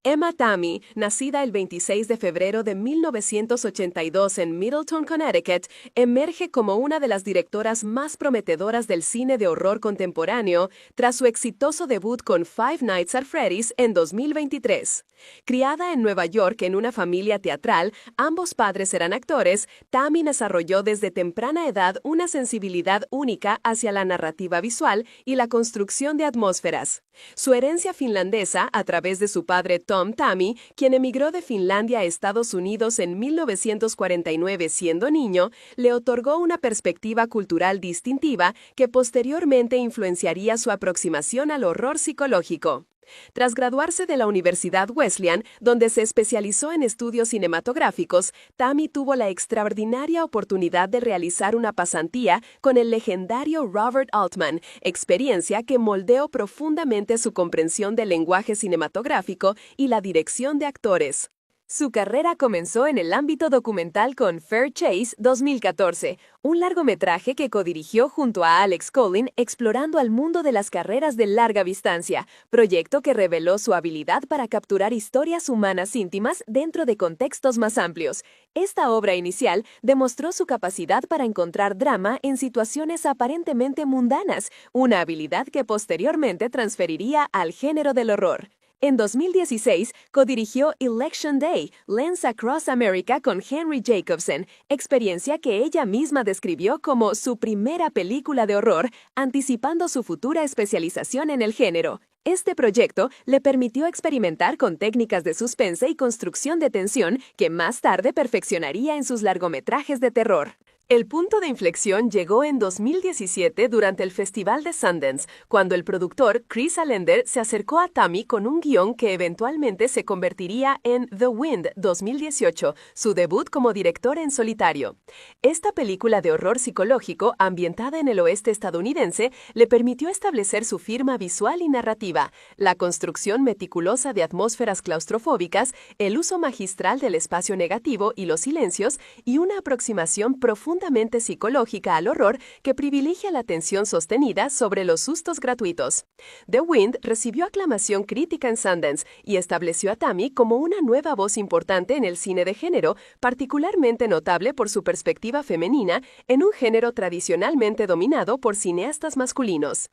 Emma Tammy, nacida el 26 de febrero de 1982 en Middleton, Connecticut, emerge como una de las directoras más prometedoras del cine de horror contemporáneo tras su exitoso debut con Five Nights at Freddy's en 2023. Criada en Nueva York en una familia teatral, ambos padres eran actores, Tammy desarrolló desde temprana edad una sensibilidad única hacia la narrativa visual y la construcción de atmósferas. Su herencia finlandesa, a través de su padre Tom Tammy, quien emigró de Finlandia a Estados Unidos en 1949 siendo niño, le otorgó una perspectiva cultural distintiva que posteriormente influenciaría su aproximación al horror psicológico. Tras graduarse de la Universidad Wesleyan, donde se especializó en estudios cinematográficos, Tammy tuvo la extraordinaria oportunidad de realizar una pasantía con el legendario Robert Altman, experiencia que moldeó profundamente su comprensión del lenguaje cinematográfico y la dirección de actores. Su carrera comenzó en el ámbito documental con Fair Chase 2014, un largometraje que codirigió junto a Alex Collin explorando al mundo de las carreras de larga distancia, proyecto que reveló su habilidad para capturar historias humanas íntimas dentro de contextos más amplios. Esta obra inicial demostró su capacidad para encontrar drama en situaciones aparentemente mundanas, una habilidad que posteriormente transferiría al género del horror. En 2016, codirigió Election Day, Lens Across America con Henry Jacobson, experiencia que ella misma describió como su primera película de horror, anticipando su futura especialización en el género. Este proyecto le permitió experimentar con técnicas de suspense y construcción de tensión que más tarde perfeccionaría en sus largometrajes de terror. El punto de inflexión llegó en 2017 durante el Festival de Sundance, cuando el productor Chris Allender se acercó a Tammy con un guión que eventualmente se convertiría en The Wind 2018, su debut como director en solitario. Esta película de horror psicológico, ambientada en el oeste estadounidense, le permitió establecer su firma visual y narrativa, la construcción meticulosa de atmósferas claustrofóbicas, el uso magistral del espacio negativo y los silencios, y una aproximación profundamente psicológica al horror que privilegia la atención sostenida sobre los sustos gratuitos. The Wind recibió aclamación crítica en Sundance y estableció a Tammy como una nueva voz importante en el cine de género, particularmente notable por su perspectiva femenina en un género tradicionalmente dominado por cineastas masculinos.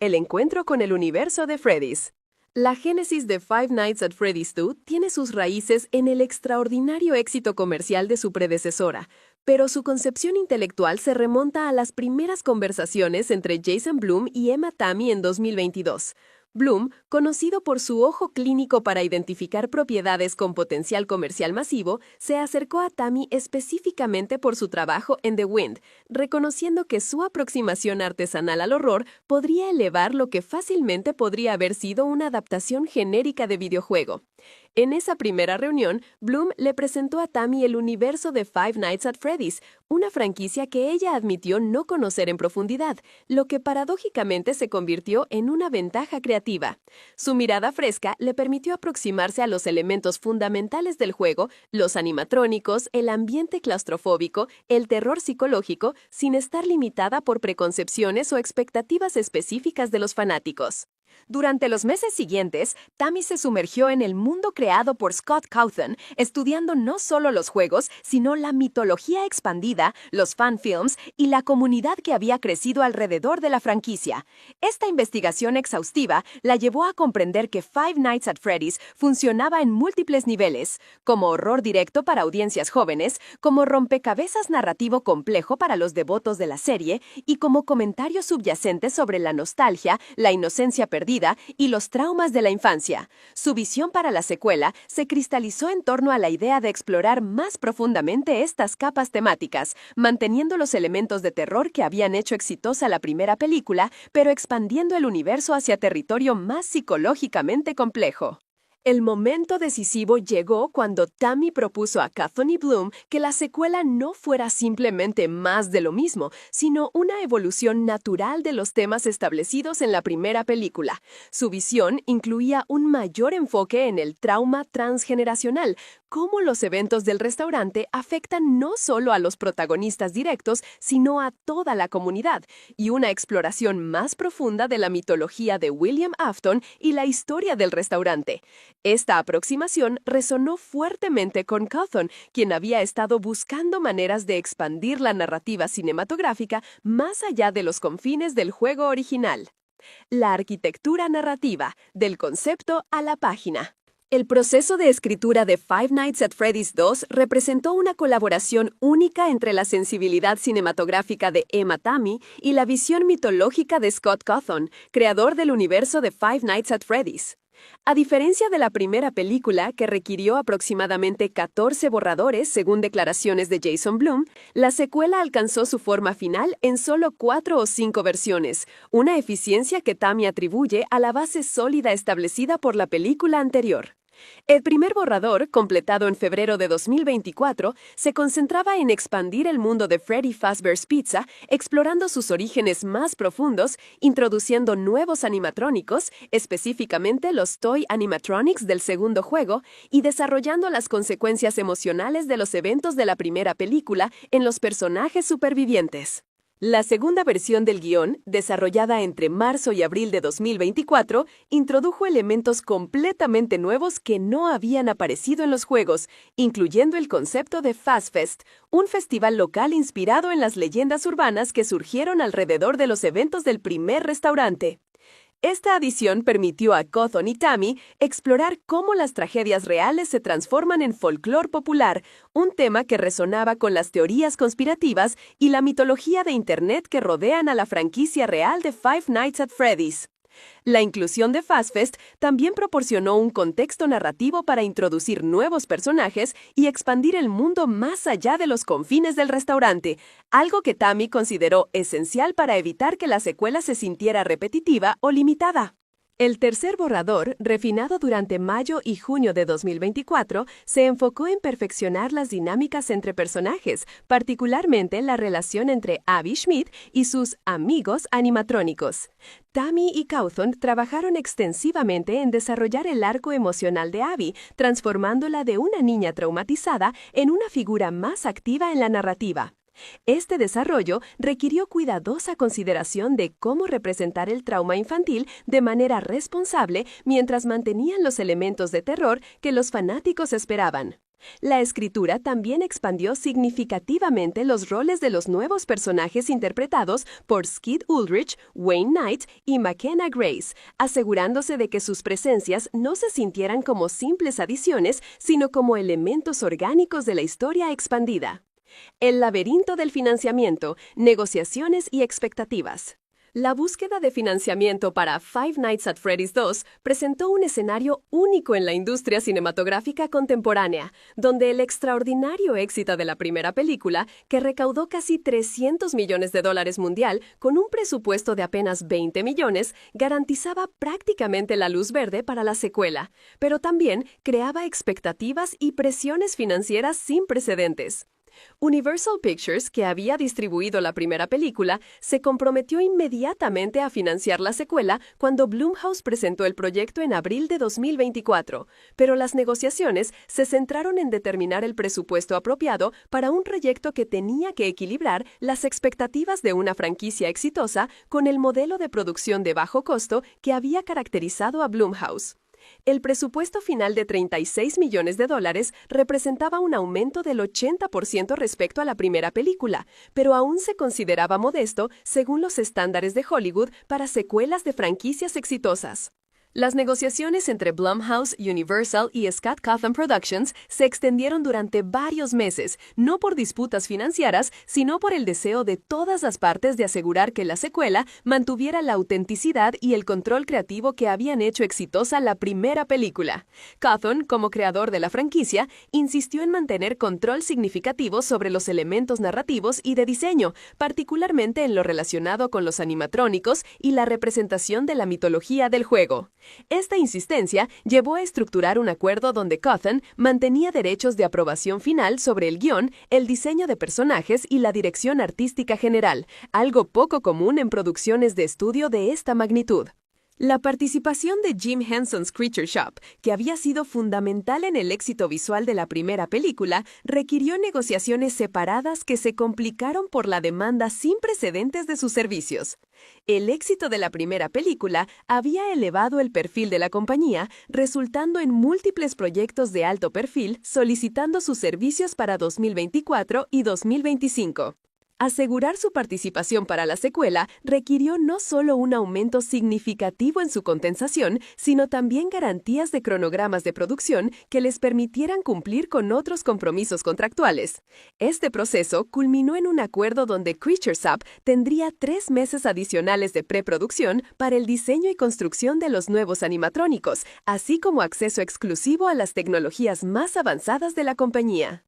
El encuentro con el universo de Freddy's. La génesis de Five Nights at Freddy's 2 tiene sus raíces en el extraordinario éxito comercial de su predecesora, pero su concepción intelectual se remonta a las primeras conversaciones entre Jason Blum y Emma Tammy en 2022. Blum, conocido por su ojo clínico para identificar propiedades con potencial comercial masivo, se acercó a Tammy específicamente por su trabajo en The Wind, reconociendo que su aproximación artesanal al horror podría elevar lo que fácilmente podría haber sido una adaptación genérica de videojuego. En esa primera reunión, Blum le presentó a Tammy el universo de Five Nights at Freddy's, una franquicia que ella admitió no conocer en profundidad, lo que paradójicamente se convirtió en una ventaja creativa. Su mirada fresca le permitió aproximarse a los elementos fundamentales del juego, los animatrónicos, el ambiente claustrofóbico, el terror psicológico, sin estar limitada por preconcepciones o expectativas específicas de los fanáticos. Durante los meses siguientes, Tammy se sumergió en el mundo creado por Scott Cawthon, estudiando no solo los juegos, sino la mitología expandida, los fanfilms y la comunidad que había crecido alrededor de la franquicia. Esta investigación exhaustiva la llevó a comprender que Five Nights at Freddy's funcionaba en múltiples niveles, como horror directo para audiencias jóvenes, como rompecabezas narrativo complejo para los devotos de la serie y como comentario subyacente sobre la nostalgia, la inocencia perdida y los traumas de la infancia. Su visión para la secuela se cristalizó en torno a la idea de explorar más profundamente estas capas temáticas, manteniendo los elementos de terror que habían hecho exitosa la primera película, pero expandiendo el universo hacia territorio más psicológicamente complejo. El momento decisivo llegó cuando Tammy propuso a Cawthon y Blum que la secuela no fuera simplemente más de lo mismo, sino una evolución natural de los temas establecidos en la primera película. Su visión incluía un mayor enfoque en el trauma transgeneracional, cómo los eventos del restaurante afectan no solo a los protagonistas directos, sino a toda la comunidad, y una exploración más profunda de la mitología de William Afton y la historia del restaurante. Esta aproximación resonó fuertemente con Cawthon, quien había estado buscando maneras de expandir la narrativa cinematográfica más allá de los confines del juego original. La arquitectura narrativa, del concepto a la página. El proceso de escritura de Five Nights at Freddy's 2 representó una colaboración única entre la sensibilidad cinematográfica de Emma Tammi y la visión mitológica de Scott Cawthon, creador del universo de Five Nights at Freddy's. A diferencia de la primera película, que requirió aproximadamente 14 borradores según declaraciones de Jason Blum, la secuela alcanzó su forma final en solo 4 o 5 versiones, una eficiencia que Tammi atribuye a la base sólida establecida por la película anterior. El primer borrador, completado en febrero de 2024, se concentraba en expandir el mundo de Freddy Fazbear's Pizza, explorando sus orígenes más profundos, introduciendo nuevos animatrónicos, específicamente los Toy Animatronics del segundo juego, y desarrollando las consecuencias emocionales de los eventos de la primera película en los personajes supervivientes. La segunda versión del guión, desarrollada entre marzo y abril de 2024, introdujo elementos completamente nuevos que no habían aparecido en los juegos, incluyendo el concepto de FazFest, un festival local inspirado en las leyendas urbanas que surgieron alrededor de los eventos del primer restaurante. Esta adición permitió a Cawthon y Tammi explorar cómo las tragedias reales se transforman en folclore popular, un tema que resonaba con las teorías conspirativas y la mitología de Internet que rodean a la franquicia real de Five Nights at Freddy's. La inclusión de FazFest también proporcionó un contexto narrativo para introducir nuevos personajes y expandir el mundo más allá de los confines del restaurante, algo que Tammi consideró esencial para evitar que la secuela se sintiera repetitiva o limitada. El tercer borrador, refinado durante mayo y junio de 2024, se enfocó en perfeccionar las dinámicas entre personajes, particularmente la relación entre Abby Schmidt y sus amigos animatrónicos. Tammi y Cawthon trabajaron extensivamente en desarrollar el arco emocional de Abby, transformándola de una niña traumatizada en una figura más activa en la narrativa. Este desarrollo requirió cuidadosa consideración de cómo representar el trauma infantil de manera responsable mientras mantenían los elementos de terror que los fanáticos esperaban. La escritura también expandió significativamente los roles de los nuevos personajes interpretados por Skid Ulrich, Wayne Knight y McKenna Grace, asegurándose de que sus presencias no se sintieran como simples adiciones, sino como elementos orgánicos de la historia expandida. El laberinto del financiamiento, negociaciones y expectativas. La búsqueda de financiamiento para Five Nights at Freddy's 2 presentó un escenario único en la industria cinematográfica contemporánea, donde el extraordinario éxito de la primera película, que recaudó casi $300 millones mundial con un presupuesto de apenas 20 millones, garantizaba prácticamente la luz verde para la secuela, pero también creaba expectativas y presiones financieras sin precedentes. Universal Pictures, que había distribuido la primera película, se comprometió inmediatamente a financiar la secuela cuando Blumhouse presentó el proyecto en abril de 2024, pero las negociaciones se centraron en determinar el presupuesto apropiado para un proyecto que tenía que equilibrar las expectativas de una franquicia exitosa con el modelo de producción de bajo costo que había caracterizado a Blumhouse. El presupuesto final de $36 millones representaba un aumento del 80% respecto a la primera película, pero aún se consideraba modesto según los estándares de Hollywood para secuelas de franquicias exitosas. Las negociaciones entre Blumhouse, Universal y Scott Cawthon Productions se extendieron durante varios meses, no por disputas financieras, sino por el deseo de todas las partes de asegurar que la secuela mantuviera la autenticidad y el control creativo que habían hecho exitosa la primera película. Cawthon, como creador de la franquicia, insistió en mantener control significativo sobre los elementos narrativos y de diseño, particularmente en lo relacionado con los animatrónicos y la representación de la mitología del juego. Esta insistencia llevó a estructurar un acuerdo donde Cawthon mantenía derechos de aprobación final sobre el guión, el diseño de personajes y la dirección artística general, algo poco común en producciones de estudio de esta magnitud. La participación de Jim Henson's Creature Shop, que había sido fundamental en el éxito visual de la primera película, requirió negociaciones separadas que se complicaron por la demanda sin precedentes de sus servicios. El éxito de la primera película había elevado el perfil de la compañía, resultando en múltiples proyectos de alto perfil solicitando sus servicios para 2024 y 2025. Asegurar su participación para la secuela requirió no solo un aumento significativo en su compensación, sino también garantías de cronogramas de producción que les permitieran cumplir con otros compromisos contractuales. Este proceso culminó en un acuerdo donde Creature Shop tendría 3 meses adicionales de preproducción para el diseño y construcción de los nuevos animatrónicos, así como acceso exclusivo a las tecnologías más avanzadas de la compañía.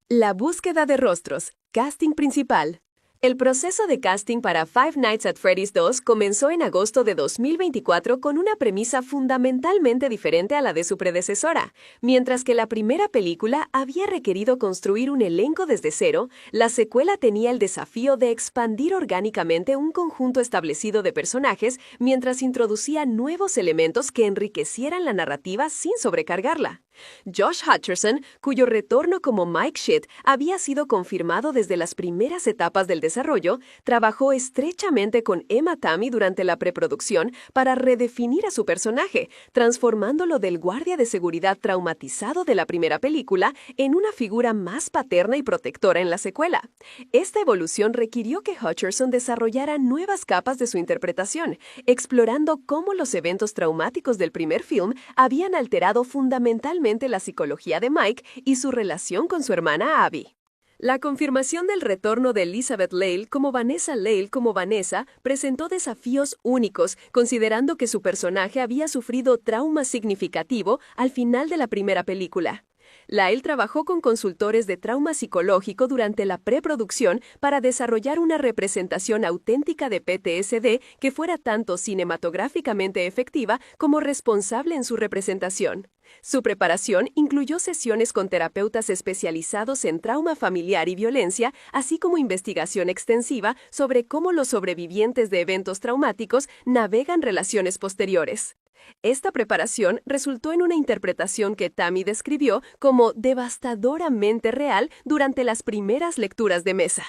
La búsqueda de rostros. Casting principal. El proceso de casting para Five Nights at Freddy's 2 comenzó en agosto de 2024 con una premisa fundamentalmente diferente a la de su predecesora. Mientras que la primera película había requerido construir un elenco desde cero, la secuela tenía el desafío de expandir orgánicamente un conjunto establecido de personajes mientras introducía nuevos elementos que enriquecieran la narrativa sin sobrecargarla. Josh Hutcherson, cuyo retorno como Mike Shit había sido confirmado desde las primeras etapas del desarrollo, trabajó estrechamente con Emma Tammy durante la preproducción para redefinir a su personaje, transformándolo del guardia de seguridad traumatizado de la primera película en una figura más paterna y protectora en la secuela. Esta evolución requirió que Hutcherson desarrollara nuevas capas de su interpretación, explorando cómo los eventos traumáticos del primer film habían alterado fundamentalmente la psicología de Mike y su relación con su hermana Abby. La confirmación del retorno de Elizabeth Lale como Vanessa presentó desafíos únicos, considerando que su personaje había sufrido trauma significativo al final de la primera película. Lyle trabajó con consultores de trauma psicológico durante la preproducción para desarrollar una representación auténtica de PTSD que fuera tanto cinematográficamente efectiva como responsable en su representación. Su preparación incluyó sesiones con terapeutas especializados en trauma familiar y violencia, así como investigación extensiva sobre cómo los sobrevivientes de eventos traumáticos navegan relaciones posteriores. Esta preparación resultó en una interpretación que Tammy describió como devastadoramente real durante las primeras lecturas de mesa.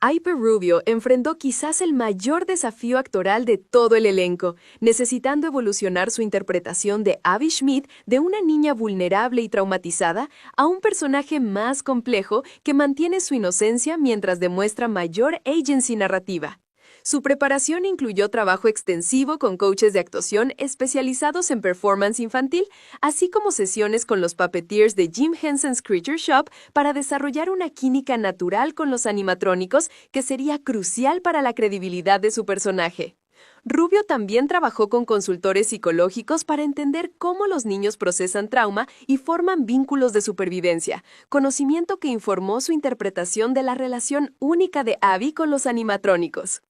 Piper Rubio enfrentó quizás el mayor desafío actoral de todo el elenco, necesitando evolucionar su interpretación de Abby Schmidt de una niña vulnerable y traumatizada a un personaje más complejo que mantiene su inocencia mientras demuestra mayor agency narrativa. Su preparación incluyó trabajo extensivo con coaches de actuación especializados en performance infantil, así como sesiones con los puppeteers de Jim Henson's Creature Shop para desarrollar una química natural con los animatrónicos que sería crucial para la credibilidad de su personaje. Rubio también trabajó con consultores psicológicos para entender cómo los niños procesan trauma y forman vínculos de supervivencia, conocimiento que informó su interpretación de la relación única de Abby con los animatrónicos.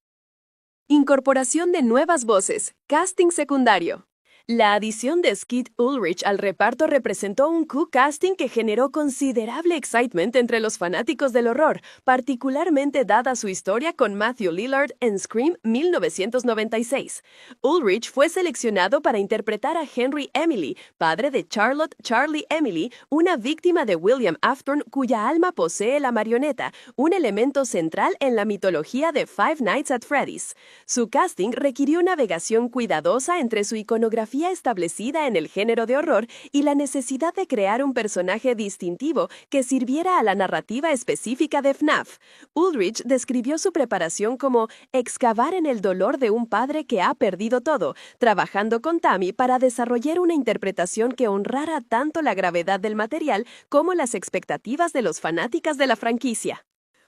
Incorporación de nuevas voces. Casting secundario. La adición de Skeet Ulrich al reparto representó un co-casting que generó considerable excitement entre los fanáticos del horror, particularmente dada su historia con Matthew Lillard en Scream 1996. Ulrich fue seleccionado para interpretar a Henry Emily, padre de Charlotte Charlie Emily, una víctima de William Afton cuya alma posee la marioneta, un elemento central en la mitología de Five Nights at Freddy's. Su casting requirió navegación cuidadosa entre su iconografía establecida en el género de horror y la necesidad de crear un personaje distintivo que sirviera a la narrativa específica de FNAF. Ulrich describió su preparación como excavar en el dolor de un padre que ha perdido todo, trabajando con Tammy para desarrollar una interpretación que honrara tanto la gravedad del material como las expectativas de los fanáticos de la franquicia.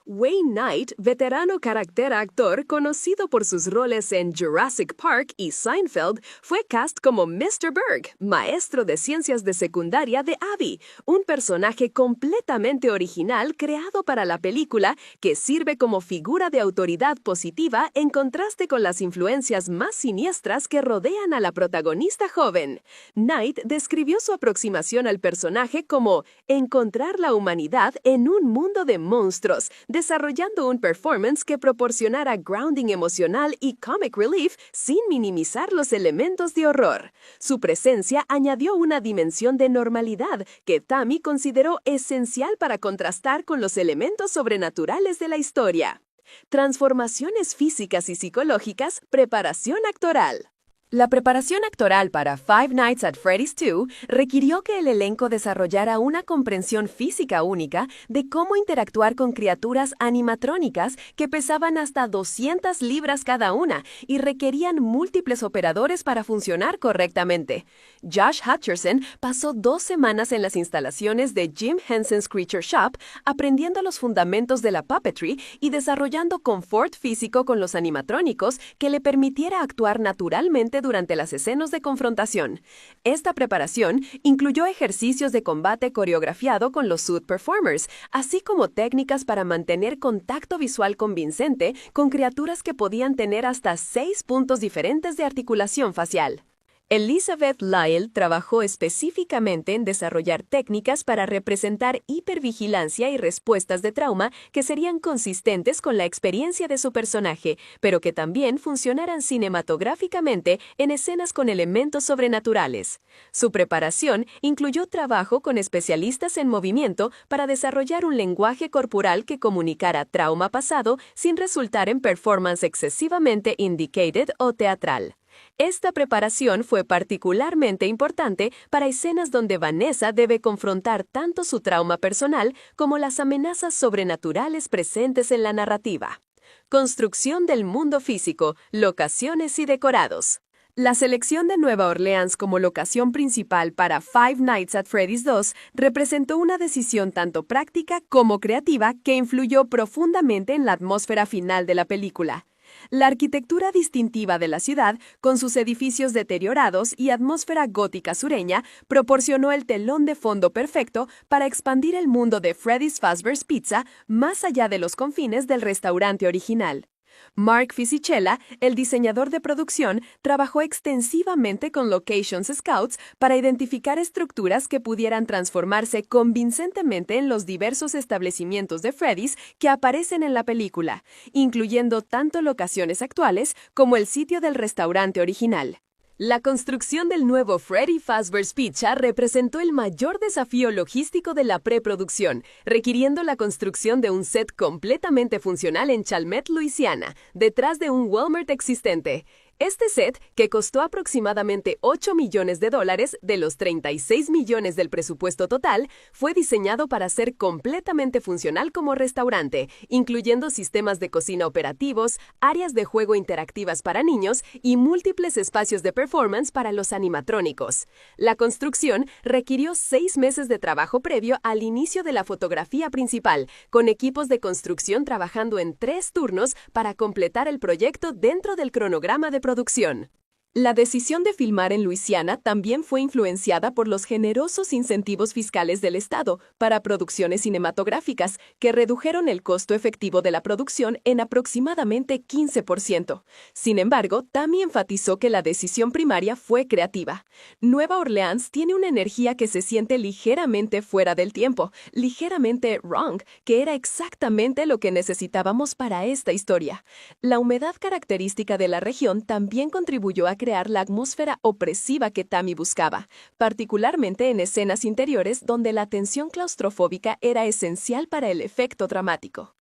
Wayne Knight, veterano actor conocido por sus roles en Jurassic Park y Seinfeld, fue cast como Mr. Berg, maestro de ciencias de secundaria de Abby, un personaje completamente original creado para la película que sirve como figura de autoridad positiva en contraste con las influencias más siniestras que rodean a la protagonista joven. Knight describió su aproximación al personaje como encontrar la humanidad en un mundo de monstruos, desarrollando un performance que proporcionara grounding emocional y comic relief sin minimizar los elementos de horror. Su presencia añadió una dimensión de normalidad que Tammy consideró esencial para contrastar con los elementos sobrenaturales de la historia. Transformaciones físicas y psicológicas, preparación actoral. La preparación actoral para Five Nights at Freddy's 2 requirió que el elenco desarrollara una comprensión física única de cómo interactuar con criaturas animatrónicas que pesaban hasta 200 libras cada una y requerían múltiples operadores para funcionar correctamente. Josh Hutcherson pasó 2 semanas en las instalaciones de Jim Henson's Creature Shop aprendiendo los fundamentos de la puppetry y desarrollando confort físico con los animatrónicos que le permitiera actuar naturalmente durante las escenas de confrontación. Esta preparación incluyó ejercicios de combate coreografiado con los suit performers, así como técnicas para mantener contacto visual convincente con criaturas que podían tener hasta 6 puntos diferentes de articulación facial. Elizabeth Lyle trabajó específicamente en desarrollar técnicas para representar hipervigilancia y respuestas de trauma que serían consistentes con la experiencia de su personaje, pero que también funcionaran cinematográficamente en escenas con elementos sobrenaturales. Su preparación incluyó trabajo con especialistas en movimiento para desarrollar un lenguaje corporal que comunicara trauma pasado sin resultar en performance excesivamente indicated o teatral. Esta preparación fue particularmente importante para escenas donde Vanessa debe confrontar tanto su trauma personal como las amenazas sobrenaturales presentes en la narrativa. Construcción del mundo físico, locaciones y decorados. La selección de Nueva Orleans como locación principal para Five Nights at Freddy's 2 representó una decisión tanto práctica como creativa que influyó profundamente en la atmósfera final de la película. La arquitectura distintiva de la ciudad, con sus edificios deteriorados y atmósfera gótica sureña, proporcionó el telón de fondo perfecto para expandir el mundo de Freddy's Fazbear's Pizza más allá de los confines del restaurante original. Mark Fisichella, el diseñador de producción, trabajó extensivamente con Locations Scouts para identificar estructuras que pudieran transformarse convincentemente en los diversos establecimientos de Freddy's que aparecen en la película, incluyendo tanto locaciones actuales como el sitio del restaurante original. La construcción del nuevo Freddy Fazbear's Pizza representó el mayor desafío logístico de la preproducción, requiriendo la construcción de un set completamente funcional en Chalmette, Luisiana, detrás de un Walmart existente. Este set, que costó aproximadamente $8 millones de los 36 millones del presupuesto total, fue diseñado para ser completamente funcional como restaurante, incluyendo sistemas de cocina operativos, áreas de juego interactivas para niños y múltiples espacios de performance para los animatrónicos. La construcción requirió 6 meses de trabajo previo al inicio de la fotografía principal, con equipos de construcción trabajando en 3 turnos para completar el proyecto dentro del cronograma de producción. La decisión de filmar en Luisiana también fue influenciada por los generosos incentivos fiscales del Estado para producciones cinematográficas, que redujeron el costo efectivo de la producción en aproximadamente 15%. Sin embargo, Tammy enfatizó que la decisión primaria fue creativa. Nueva Orleans tiene una energía que se siente ligeramente fuera del tiempo, ligeramente wrong, que era exactamente lo que necesitábamos para esta historia. La humedad característica de la región también contribuyó a crear la atmósfera opresiva que Tammy buscaba, particularmente en escenas interiores donde la tensión claustrofóbica era esencial para el efecto dramático.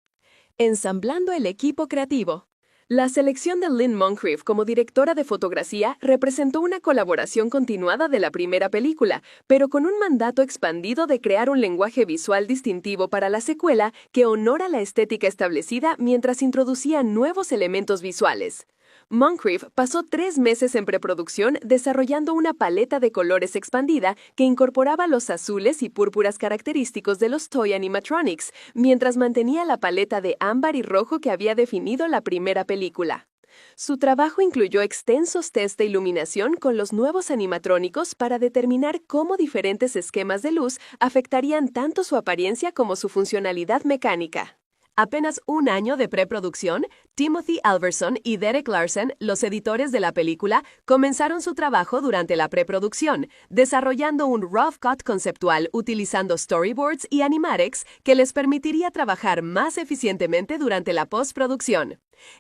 Ensamblando el equipo creativo. La selección de Lynn Moncrief como directora de fotografía representó una colaboración continuada de la primera película, pero con un mandato expandido de crear un lenguaje visual distintivo para la secuela que honora la estética establecida mientras introducía nuevos elementos visuales. Moncrief pasó 3 meses en preproducción desarrollando una paleta de colores expandida que incorporaba los azules y púrpuras característicos de los Toy Animatronics, mientras mantenía la paleta de ámbar y rojo que había definido la primera película. Su trabajo incluyó extensos test de iluminación con los nuevos animatrónicos para determinar cómo diferentes esquemas de luz afectarían tanto su apariencia como su funcionalidad mecánica. Apenas un año de preproducción, Timothy Alverson y Derek Larsen, los editores de la película, comenzaron su trabajo durante la preproducción, desarrollando un rough cut conceptual utilizando storyboards y animatics que les permitiría trabajar más eficientemente durante la postproducción.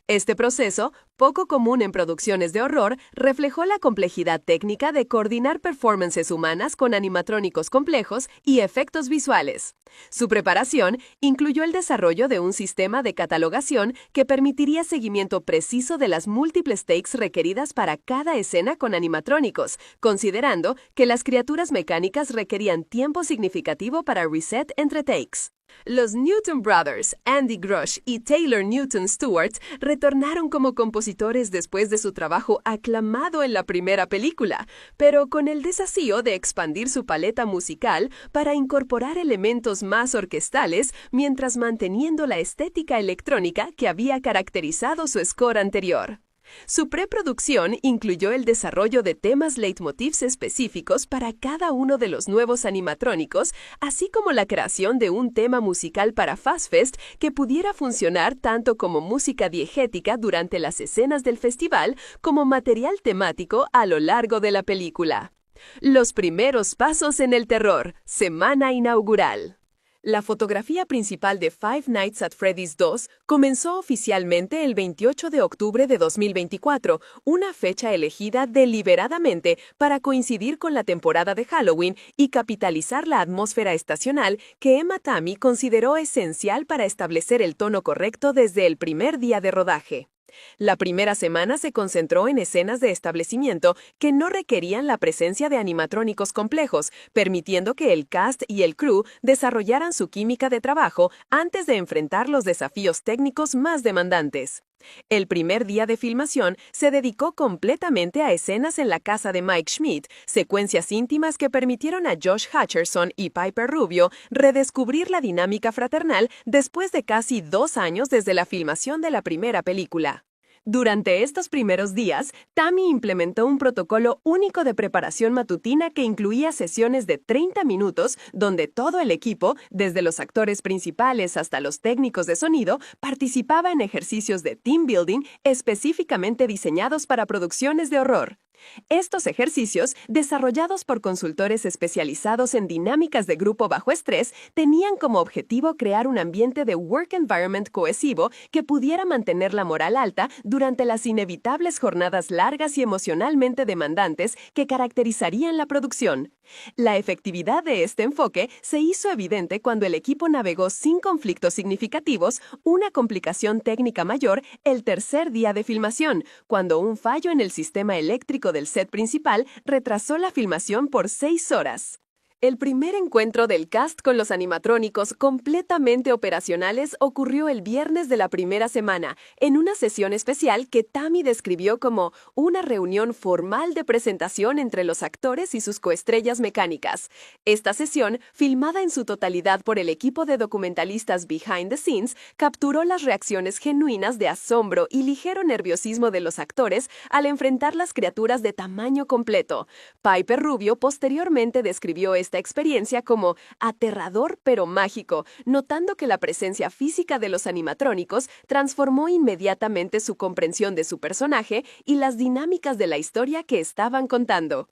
Este proceso, poco común en producciones de horror, reflejó la complejidad técnica de coordinar performances humanas con animatrónicos complejos y efectos visuales. Su preparación incluyó el desarrollo de un sistema de catalogación que permitiría seguimiento preciso de las múltiples takes requeridas para cada escena con animatrónicos, considerando que las criaturas mecánicas requerían tiempo significativo para reset entre takes. Los Newton Brothers, Andy Grush y Taylor Newton Stewart, retornaron como compositores después de su trabajo aclamado en la primera película, pero con el desafío de expandir su paleta musical para incorporar elementos más orquestales mientras manteniendo la estética electrónica que había caracterizado su score anterior. Su preproducción incluyó el desarrollo de temas leitmotivs específicos para cada uno de los nuevos animatrónicos, así como la creación de un tema musical para Fast Fest que pudiera funcionar tanto como música diegética durante las escenas del festival como material temático a lo largo de la película. Los primeros pasos en el terror, semana inaugural. La fotografía principal de Five Nights at Freddy's 2 comenzó oficialmente el 28 de octubre de 2024, una fecha elegida deliberadamente para coincidir con la temporada de Halloween y capitalizar la atmósfera estacional que Emma Tammi consideró esencial para establecer el tono correcto desde el primer día de rodaje. La primera semana se concentró en escenas de establecimiento que no requerían la presencia de animatrónicos complejos, permitiendo que el cast y el crew desarrollaran su química de trabajo antes de enfrentar los desafíos técnicos más demandantes. El primer día de filmación se dedicó completamente a escenas en la casa de Mike Schmidt, secuencias íntimas que permitieron a Josh Hutcherson y Piper Rubio redescubrir la dinámica fraternal después de casi 2 años desde la filmación de la primera película. Durante estos primeros días, Tammi implementó un protocolo único de preparación matutina que incluía sesiones de 30 minutos donde todo el equipo, desde los actores principales hasta los técnicos de sonido, participaba en ejercicios de team building específicamente diseñados para producciones de horror. Estos ejercicios, desarrollados por consultores especializados en dinámicas de grupo bajo estrés, tenían como objetivo crear un ambiente de work environment cohesivo que pudiera mantener la moral alta durante las inevitables jornadas largas y emocionalmente demandantes que caracterizarían la producción. La efectividad de este enfoque se hizo evidente cuando el equipo navegó sin conflictos significativos una complicación técnica mayor el tercer día de filmación, cuando un fallo en el sistema eléctrico del set principal retrasó la filmación por 6 horas. El primer encuentro del cast con los animatrónicos completamente operacionales ocurrió el viernes de la primera semana, en una sesión especial que Tammi describió como una reunión formal de presentación entre los actores y sus coestrellas mecánicas. Esta sesión, filmada en su totalidad por el equipo de documentalistas Behind the Scenes, capturó las reacciones genuinas de asombro y ligero nerviosismo de los actores al enfrentar las criaturas de tamaño completo. Piper Rubio posteriormente describió esta experiencia como aterrador pero mágico, notando que la presencia física de los animatrónicos transformó inmediatamente su comprensión de su personaje y las dinámicas de la historia que estaban contando.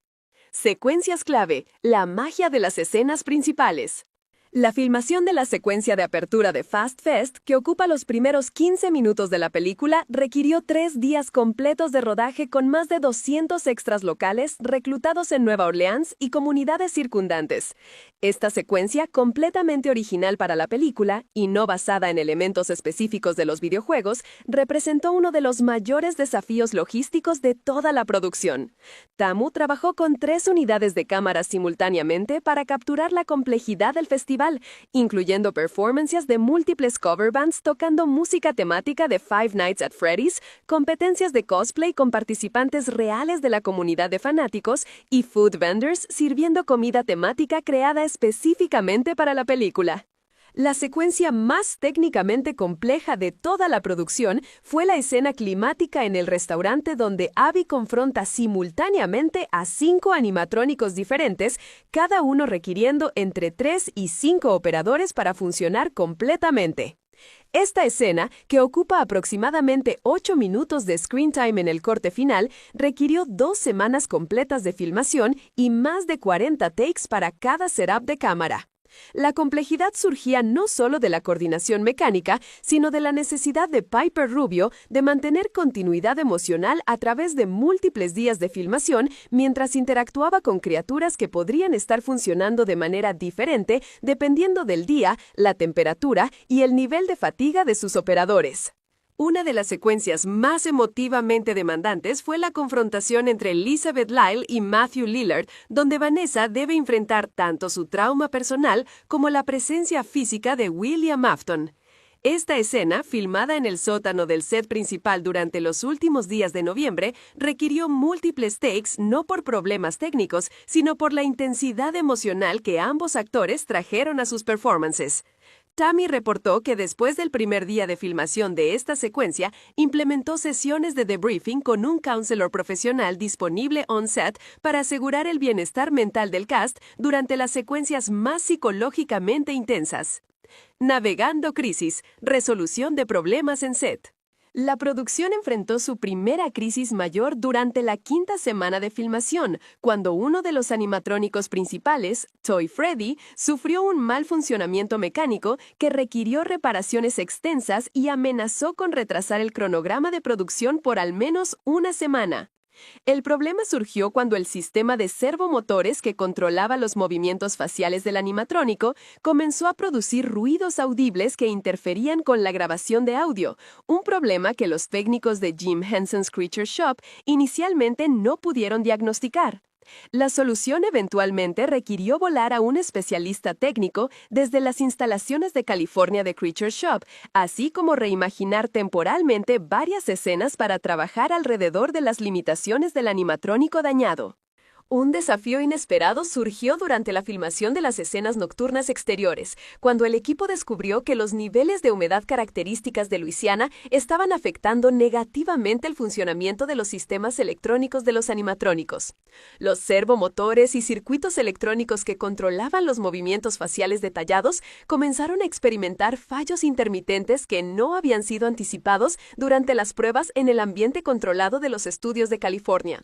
Secuencias clave: la magia de las escenas principales. La filmación de la secuencia de apertura de Fast Fest, que ocupa los primeros 15 minutos de la película, requirió 3 días completos de rodaje con más de 200 extras locales reclutados en Nueva Orleans y comunidades circundantes. Esta secuencia, completamente original para la película y no basada en elementos específicos de los videojuegos, representó uno de los mayores desafíos logísticos de toda la producción. Tamu trabajó con 3 unidades de cámara simultáneamente para capturar la complejidad del festival, incluyendo performances de múltiples cover bands tocando música temática de Five Nights at Freddy's, competencias de cosplay con participantes reales de la comunidad de fanáticos y food vendors sirviendo comida temática creada específicamente para la película. La secuencia más técnicamente compleja de toda la producción fue la escena climática en el restaurante donde Abby confronta simultáneamente a 5 animatrónicos diferentes, cada uno requiriendo entre 3 y 5 operadores para funcionar completamente. Esta escena, que ocupa aproximadamente 8 minutos de screen time en el corte final, requirió 2 semanas completas de filmación y más de 40 takes para cada setup de cámara. La complejidad surgía no solo de la coordinación mecánica, sino de la necesidad de Piper Rubio de mantener continuidad emocional a través de múltiples días de filmación mientras interactuaba con criaturas que podrían estar funcionando de manera diferente dependiendo del día, la temperatura y el nivel de fatiga de sus operadores. Una de las secuencias más emotivamente demandantes fue la confrontación entre Elizabeth Lyle y Matthew Lillard, donde Vanessa debe enfrentar tanto su trauma personal como la presencia física de William Afton. Esta escena, filmada en el sótano del set principal durante los últimos días de noviembre, requirió múltiples takes no por problemas técnicos, sino por la intensidad emocional que ambos actores trajeron a sus performances. Tammy reportó que después del primer día de filmación de esta secuencia, implementó sesiones de debriefing con un counselor profesional disponible on-set para asegurar el bienestar mental del cast durante las secuencias más psicológicamente intensas. Navegando crisis, resolución de problemas en set. La producción enfrentó su primera crisis mayor durante la 5ª semana de filmación, cuando uno de los animatrónicos principales, Toy Freddy, sufrió un mal funcionamiento mecánico que requirió reparaciones extensas y amenazó con retrasar el cronograma de producción por al menos una semana. El problema surgió cuando el sistema de servomotores que controlaba los movimientos faciales del animatrónico comenzó a producir ruidos audibles que interferían con la grabación de audio, un problema que los técnicos de Jim Henson's Creature Shop inicialmente no pudieron diagnosticar. La solución eventualmente requirió volar a un especialista técnico desde las instalaciones de California de Creature Shop, así como reimaginar temporalmente varias escenas para trabajar alrededor de las limitaciones del animatrónico dañado. Un desafío inesperado surgió durante la filmación de las escenas nocturnas exteriores, cuando el equipo descubrió que los niveles de humedad características de Luisiana estaban afectando negativamente el funcionamiento de los sistemas electrónicos de los animatrónicos. Los servomotores y circuitos electrónicos que controlaban los movimientos faciales detallados comenzaron a experimentar fallos intermitentes que no habían sido anticipados durante las pruebas en el ambiente controlado de los estudios de California.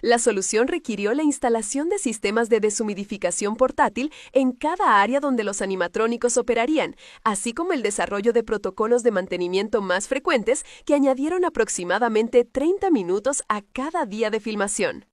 La solución requirió la instalación de sistemas de deshumidificación portátil en cada área donde los animatrónicos operarían, así como el desarrollo de protocolos de mantenimiento más frecuentes que añadieron aproximadamente 30 minutos a cada día de filmación.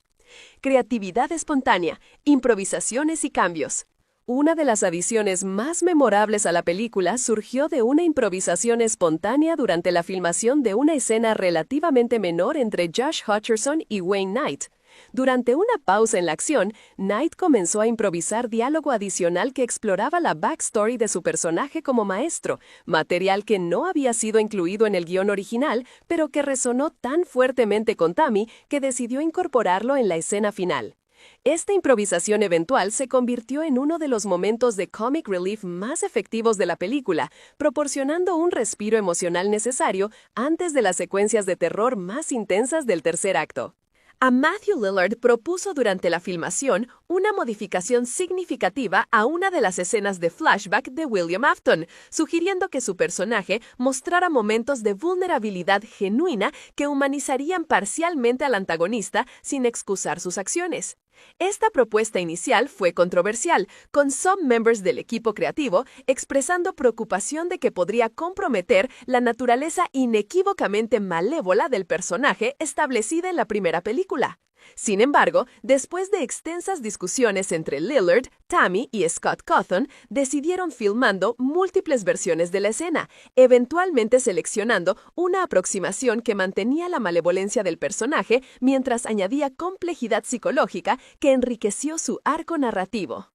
Creatividad espontánea, improvisaciones y cambios. Una de las adiciones más memorables a la película surgió de una improvisación espontánea durante la filmación de una escena relativamente menor entre Josh Hutcherson y Wayne Knight. Durante una pausa en la acción, Knight comenzó a improvisar diálogo adicional que exploraba la backstory de su personaje como maestro, material que no había sido incluido en el guión original, pero que resonó tan fuertemente con Tammy que decidió incorporarlo en la escena final. Esta improvisación eventual se convirtió en uno de los momentos de comic relief más efectivos de la película, proporcionando un respiro emocional necesario antes de las secuencias de terror más intensas del tercer acto. A Matthew Lillard propuso durante la filmación una modificación significativa a una de las escenas de flashback de William Afton, sugiriendo que su personaje mostrara momentos de vulnerabilidad genuina que humanizarían parcialmente al antagonista sin excusar sus acciones. Esta propuesta inicial fue controversial, con submembers del equipo creativo expresando preocupación de que podría comprometer la naturaleza inequívocamente malévola del personaje establecida en la primera película. Sin embargo, después de extensas discusiones entre Lillard, Tammy y Scott Cawthon, decidieron filmando múltiples versiones de la escena, eventualmente seleccionando una aproximación que mantenía la malevolencia del personaje mientras añadía complejidad psicológica que enriqueció su arco narrativo.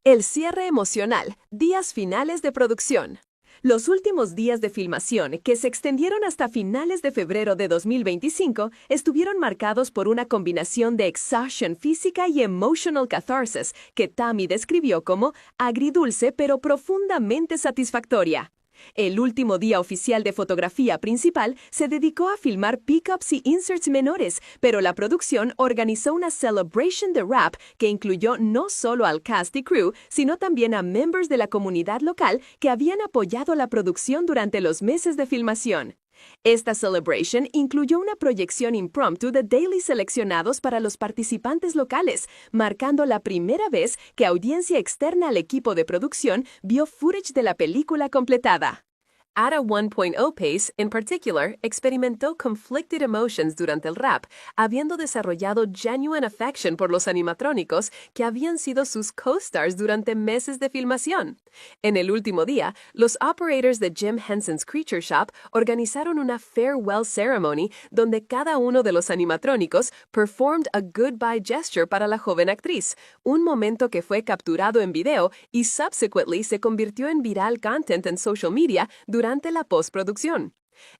El cierre emocional, días finales de producción. Los últimos días de filmación, que se extendieron hasta finales de febrero de 2025, estuvieron marcados por una combinación de exhaustion física y emotional catharsis que Tammy describió como agridulce pero profundamente satisfactoria. El último día oficial de fotografía principal se dedicó a filmar pickups y inserts menores, pero la producción organizó una celebration de rap que incluyó no solo al cast y crew, sino también a members de la comunidad local que habían apoyado la producción durante los meses de filmación. Esta celebration incluyó una proyección impromptu de dailies seleccionados para los participantes locales, marcando la primera vez que audiencia externa al equipo de producción vio footage de la película completada. Ada 1.0 Pace, en particular, experimentó conflicted emotions durante el rap, habiendo desarrollado genuine affection por los animatrónicos que habían sido sus co-stars durante meses de filmación. En el último día, los operators de Jim Henson's Creature Shop organizaron una farewell ceremony donde cada uno de los animatrónicos performed a goodbye gesture para la joven actriz, un momento que fue capturado en video y subsequently se convirtió en viral content en social media durante la postproducción.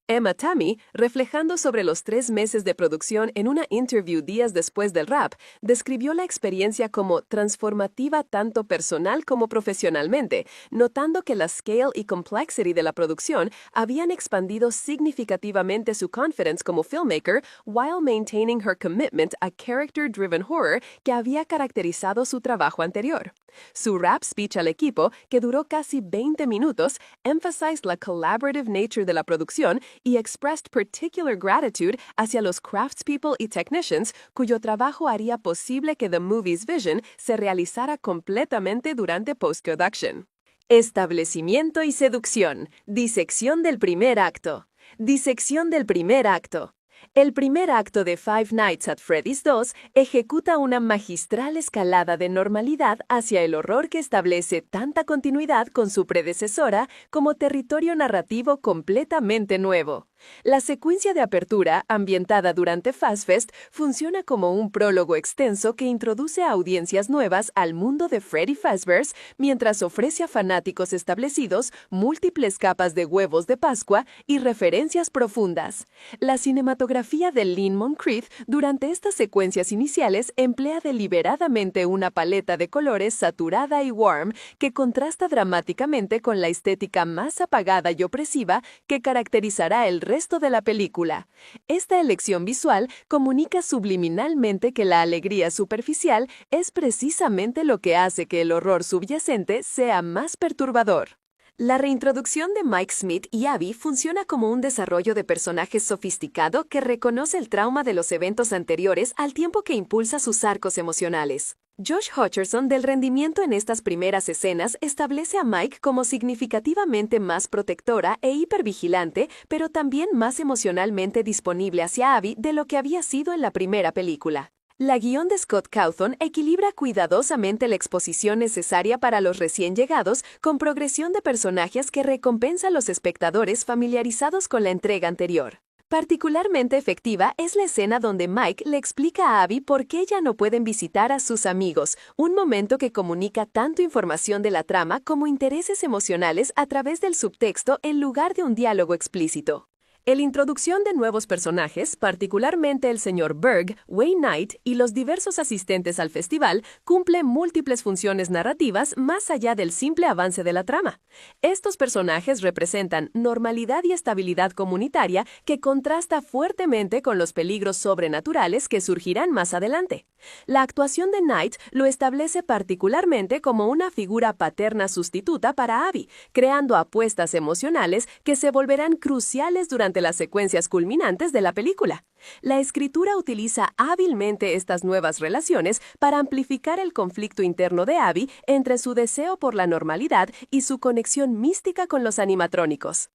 Emma Tammy, reflejando sobre los 3 meses de producción en una interview días después del rap, describió la experiencia como transformativa tanto personal como profesionalmente, notando que la scale y complexity de la producción habían expandido significativamente su confidence como filmmaker while maintaining her commitment a character-driven horror que había caracterizado su trabajo anterior. Su rap speech al equipo, que duró casi 20 minutos, emphasized la collaborative nature de la producción y expressed particular gratitude hacia los craftspeople y technicians cuyo trabajo haría posible que the movie's vision se realizara completamente durante post-production. Establecimiento y seducción. Disección del primer acto. Disección del primer acto. El primer acto de Five Nights at Freddy's 2 ejecuta una magistral escalada de normalidad hacia el horror que establece tanta continuidad con su predecesora como territorio narrativo completamente nuevo. La secuencia de apertura, ambientada durante FastFest, funciona como un prólogo extenso que introduce a audiencias nuevas al mundo de Freddy Fazbear's mientras ofrece a fanáticos establecidos múltiples capas de huevos de Pascua y referencias profundas. La cinematografía de Lynn Moncrief durante estas secuencias iniciales emplea deliberadamente una paleta de colores saturada y warm que contrasta dramáticamente con la estética más apagada y opresiva que caracterizará el resto de la película. Esta elección visual comunica subliminalmente que la alegría superficial es precisamente lo que hace que el horror subyacente sea más perturbador. La reintroducción de Mike Smith y Abby funciona como un desarrollo de personajes sofisticado que reconoce el trauma de los eventos anteriores al tiempo que impulsa sus arcos emocionales. Josh Hutcherson, del rendimiento en estas primeras escenas, establece a Mike como significativamente más protectora e hipervigilante, pero también más emocionalmente disponible hacia Abby de lo que había sido en la primera película. La guión de Scott Cawthon equilibra cuidadosamente la exposición necesaria para los recién llegados con progresión de personajes que recompensa a los espectadores familiarizados con la entrega anterior. Particularmente efectiva es la escena donde Mike le explica a Abby por qué ya no pueden visitar a sus amigos, un momento que comunica tanto información de la trama como intereses emocionales a través del subtexto en lugar de un diálogo explícito. La introducción de nuevos personajes, particularmente el Sr. Berg, Wayne Knight y los diversos asistentes al festival, cumple múltiples funciones narrativas más allá del simple avance de la trama. Estos personajes representan normalidad y estabilidad comunitaria que contrasta fuertemente con los peligros sobrenaturales que surgirán más adelante. La actuación de Knight lo establece particularmente como una figura paterna sustituta para Abby, creando apuestas emocionales que se volverán cruciales durante las secuencias culminantes de la película. La escritura utiliza hábilmente estas nuevas relaciones para amplificar el conflicto interno de Abby entre su deseo por la normalidad y su conexión mística con los animatrónicos.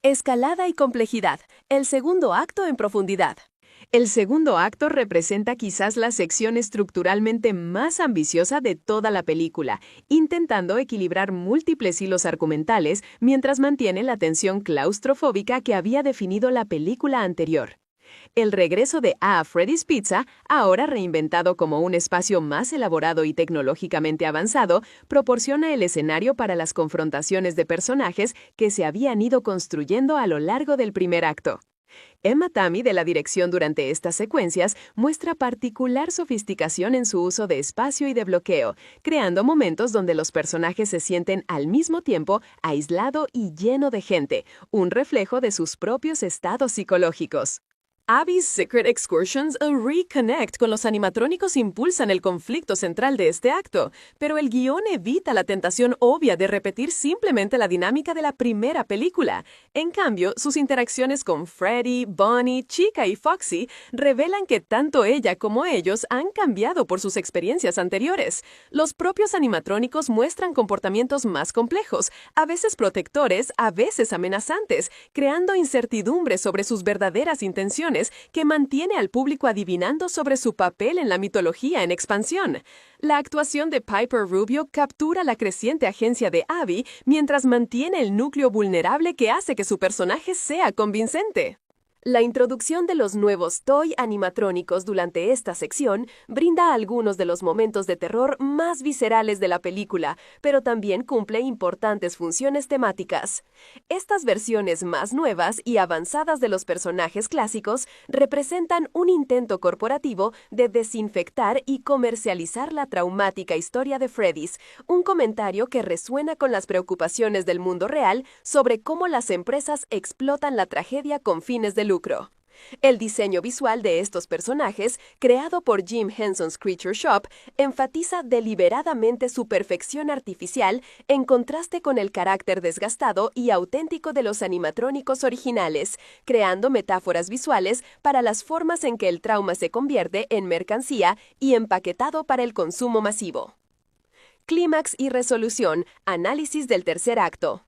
Escalada y complejidad. El segundo acto en profundidad. El segundo acto representa quizás la sección estructuralmente más ambiciosa de toda la película, intentando equilibrar múltiples hilos argumentales mientras mantiene la tensión claustrofóbica que había definido la película anterior. El regreso de A Freddy's Pizza, ahora reinventado como un espacio más elaborado y tecnológicamente avanzado, proporciona el escenario para las confrontaciones de personajes que se habían ido construyendo a lo largo del primer acto. Emma Tammy, de la dirección durante estas secuencias, muestra particular sofisticación en su uso de espacio y de bloqueo, creando momentos donde los personajes se sienten al mismo tiempo aislado y lleno de gente, un reflejo de sus propios estados psicológicos. Abby's Secret Excursions a Reconnect con los animatrónicos impulsan el conflicto central de este acto, pero el guión evita la tentación obvia de repetir simplemente la dinámica de la primera película. En cambio, sus interacciones con Freddy, Bonnie, Chica y Foxy revelan que tanto ella como ellos han cambiado por sus experiencias anteriores. Los propios animatrónicos muestran comportamientos más complejos, a veces protectores, a veces amenazantes, creando incertidumbre sobre sus verdaderas intenciones que mantiene al público adivinando sobre su papel en la mitología en expansión. La actuación de Piper Rubio captura la creciente agencia de Abby mientras mantiene el núcleo vulnerable que hace que su personaje sea convincente. La introducción de los nuevos toy animatrónicos durante esta sección brinda algunos de los momentos de terror más viscerales de la película, pero también cumple importantes funciones temáticas. Estas versiones más nuevas y avanzadas de los personajes clásicos representan un intento corporativo de desinfectar y comercializar la traumática historia de Freddy's, un comentario que resuena con las preocupaciones del mundo real sobre cómo las empresas explotan la tragedia con fines de lucro. El diseño visual de estos personajes, creado por Jim Henson's Creature Shop, enfatiza deliberadamente su perfección artificial en contraste con el carácter desgastado y auténtico de los animatrónicos originales, creando metáforas visuales para las formas en que el trauma se convierte en mercancía y empaquetado para el consumo masivo. Clímax y resolución, análisis del tercer acto.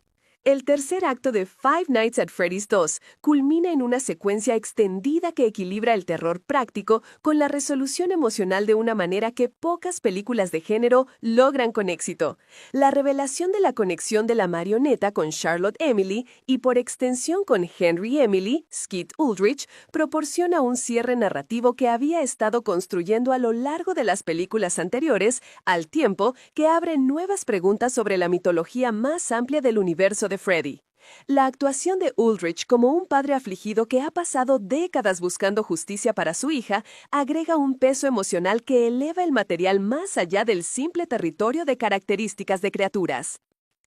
El tercer acto de Five Nights at Freddy's 2 culmina en una secuencia extendida que equilibra el terror práctico con la resolución emocional de una manera que pocas películas de género logran con éxito. La revelación de la conexión de la marioneta con Charlotte Emily y por extensión con Henry Emily, Skeet Ulrich, proporciona un cierre narrativo que había estado construyendo a lo largo de las películas anteriores, al tiempo que abre nuevas preguntas sobre la mitología más amplia del universo de Freddy. La actuación de Ulrich como un padre afligido que ha pasado décadas buscando justicia para su hija agrega un peso emocional que eleva el material más allá del simple territorio de características de criaturas.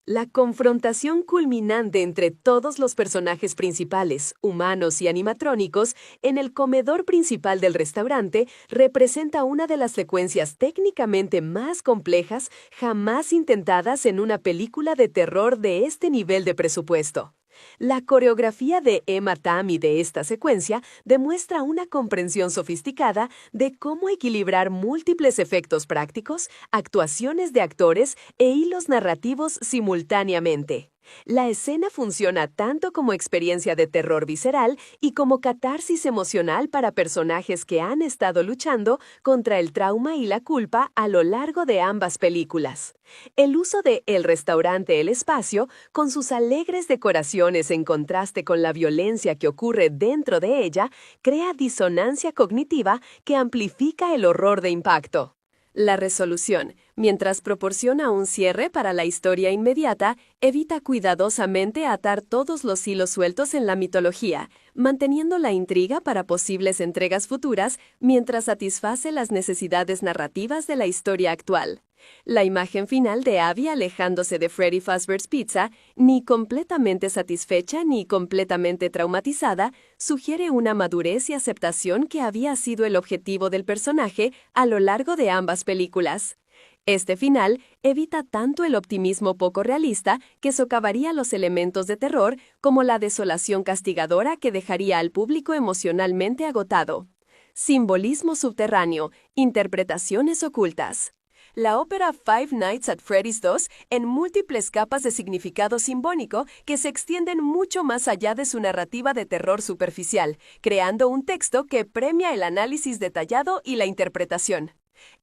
La confrontación culminante entre todos los personajes principales, humanos y animatrónicos, en el comedor principal del restaurante representa una de las secuencias técnicamente más complejas jamás intentadas en una película de terror de este nivel de presupuesto. La coreografía de Emma Tammy de esta secuencia demuestra una comprensión sofisticada de cómo equilibrar múltiples efectos prácticos, actuaciones de actores e hilos narrativos simultáneamente. La escena funciona tanto como experiencia de terror visceral y como catarsis emocional para personajes que han estado luchando contra el trauma y la culpa a lo largo de ambas películas. El uso de El restaurante El Espacio, con sus alegres decoraciones en contraste con la violencia que ocurre dentro de ella, crea disonancia cognitiva que amplifica el horror de impacto. La resolución, mientras proporciona un cierre para la historia inmediata, evita cuidadosamente atar todos los hilos sueltos en la mitología, manteniendo la intriga para posibles entregas futuras mientras satisface las necesidades narrativas de la historia actual. La imagen final de Abby alejándose de Freddy Fazbear's Pizza, ni completamente satisfecha ni completamente traumatizada, sugiere una madurez y aceptación que había sido el objetivo del personaje a lo largo de ambas películas. Este final evita tanto el optimismo poco realista que socavaría los elementos de terror como la desolación castigadora que dejaría al público emocionalmente agotado. Simbolismo subterráneo, interpretaciones ocultas. La ópera Five Nights at Freddy's 2 en múltiples capas de significado simbólico que se extienden mucho más allá de su narrativa de terror superficial, creando un texto que premia el análisis detallado y la interpretación.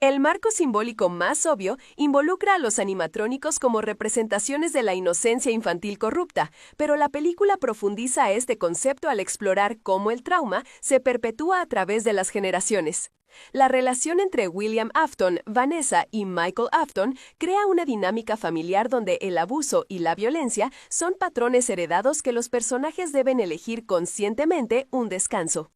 El marco simbólico más obvio involucra a los animatrónicos como representaciones de la inocencia infantil corrupta, pero la película profundiza este concepto al explorar cómo el trauma se perpetúa a través de las generaciones. La relación entre William Afton, Vanessa y Michael Afton crea una dinámica familiar donde el abuso y la violencia son patrones heredados que los personajes deben elegir conscientemente un descanso.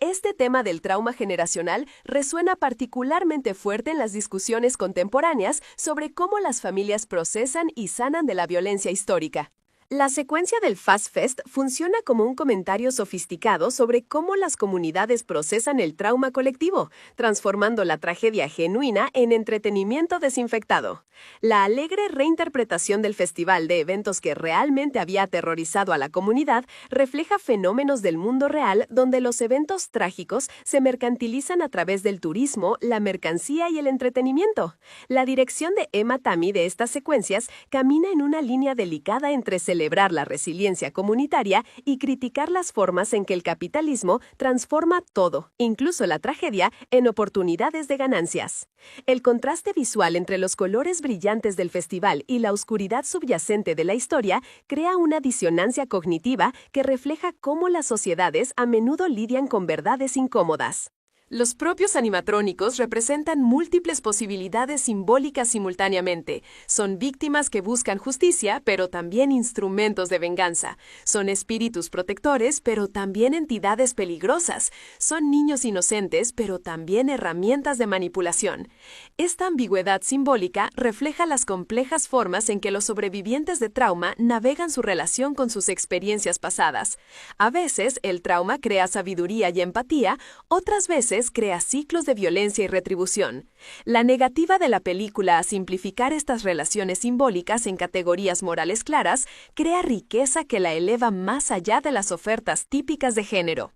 Este tema del trauma generacional resuena particularmente fuerte en las discusiones contemporáneas sobre cómo las familias procesan y sanan de la violencia histórica. La secuencia del Fast Fest funciona como un comentario sofisticado sobre cómo las comunidades procesan el trauma colectivo, transformando la tragedia genuina en entretenimiento desinfectado. La alegre reinterpretación del festival de eventos que realmente había aterrorizado a la comunidad refleja fenómenos del mundo real donde los eventos trágicos se mercantilizan a través del turismo, la mercancía y el entretenimiento. La dirección de Emma Tammy de estas secuencias camina en una línea delicada entre celebrar la resiliencia comunitaria y criticar las formas en que el capitalismo transforma todo, incluso la tragedia, en oportunidades de ganancias. El contraste visual entre los colores brillantes del festival y la oscuridad subyacente de la historia crea una disonancia cognitiva que refleja cómo las sociedades a menudo lidian con verdades incómodas. Los propios animatrónicos representan múltiples posibilidades simbólicas simultáneamente. Son víctimas que buscan justicia, pero también instrumentos de venganza. Son espíritus protectores, pero también entidades peligrosas. Son niños inocentes, pero también herramientas de manipulación. Esta ambigüedad simbólica refleja las complejas formas en que los sobrevivientes de trauma navegan su relación con sus experiencias pasadas. A veces, el trauma crea sabiduría y empatía, otras veces crea ciclos de violencia y retribución. La negativa de la película a simplificar estas relaciones simbólicas en categorías morales claras crea riqueza que la eleva más allá de las ofertas típicas de género.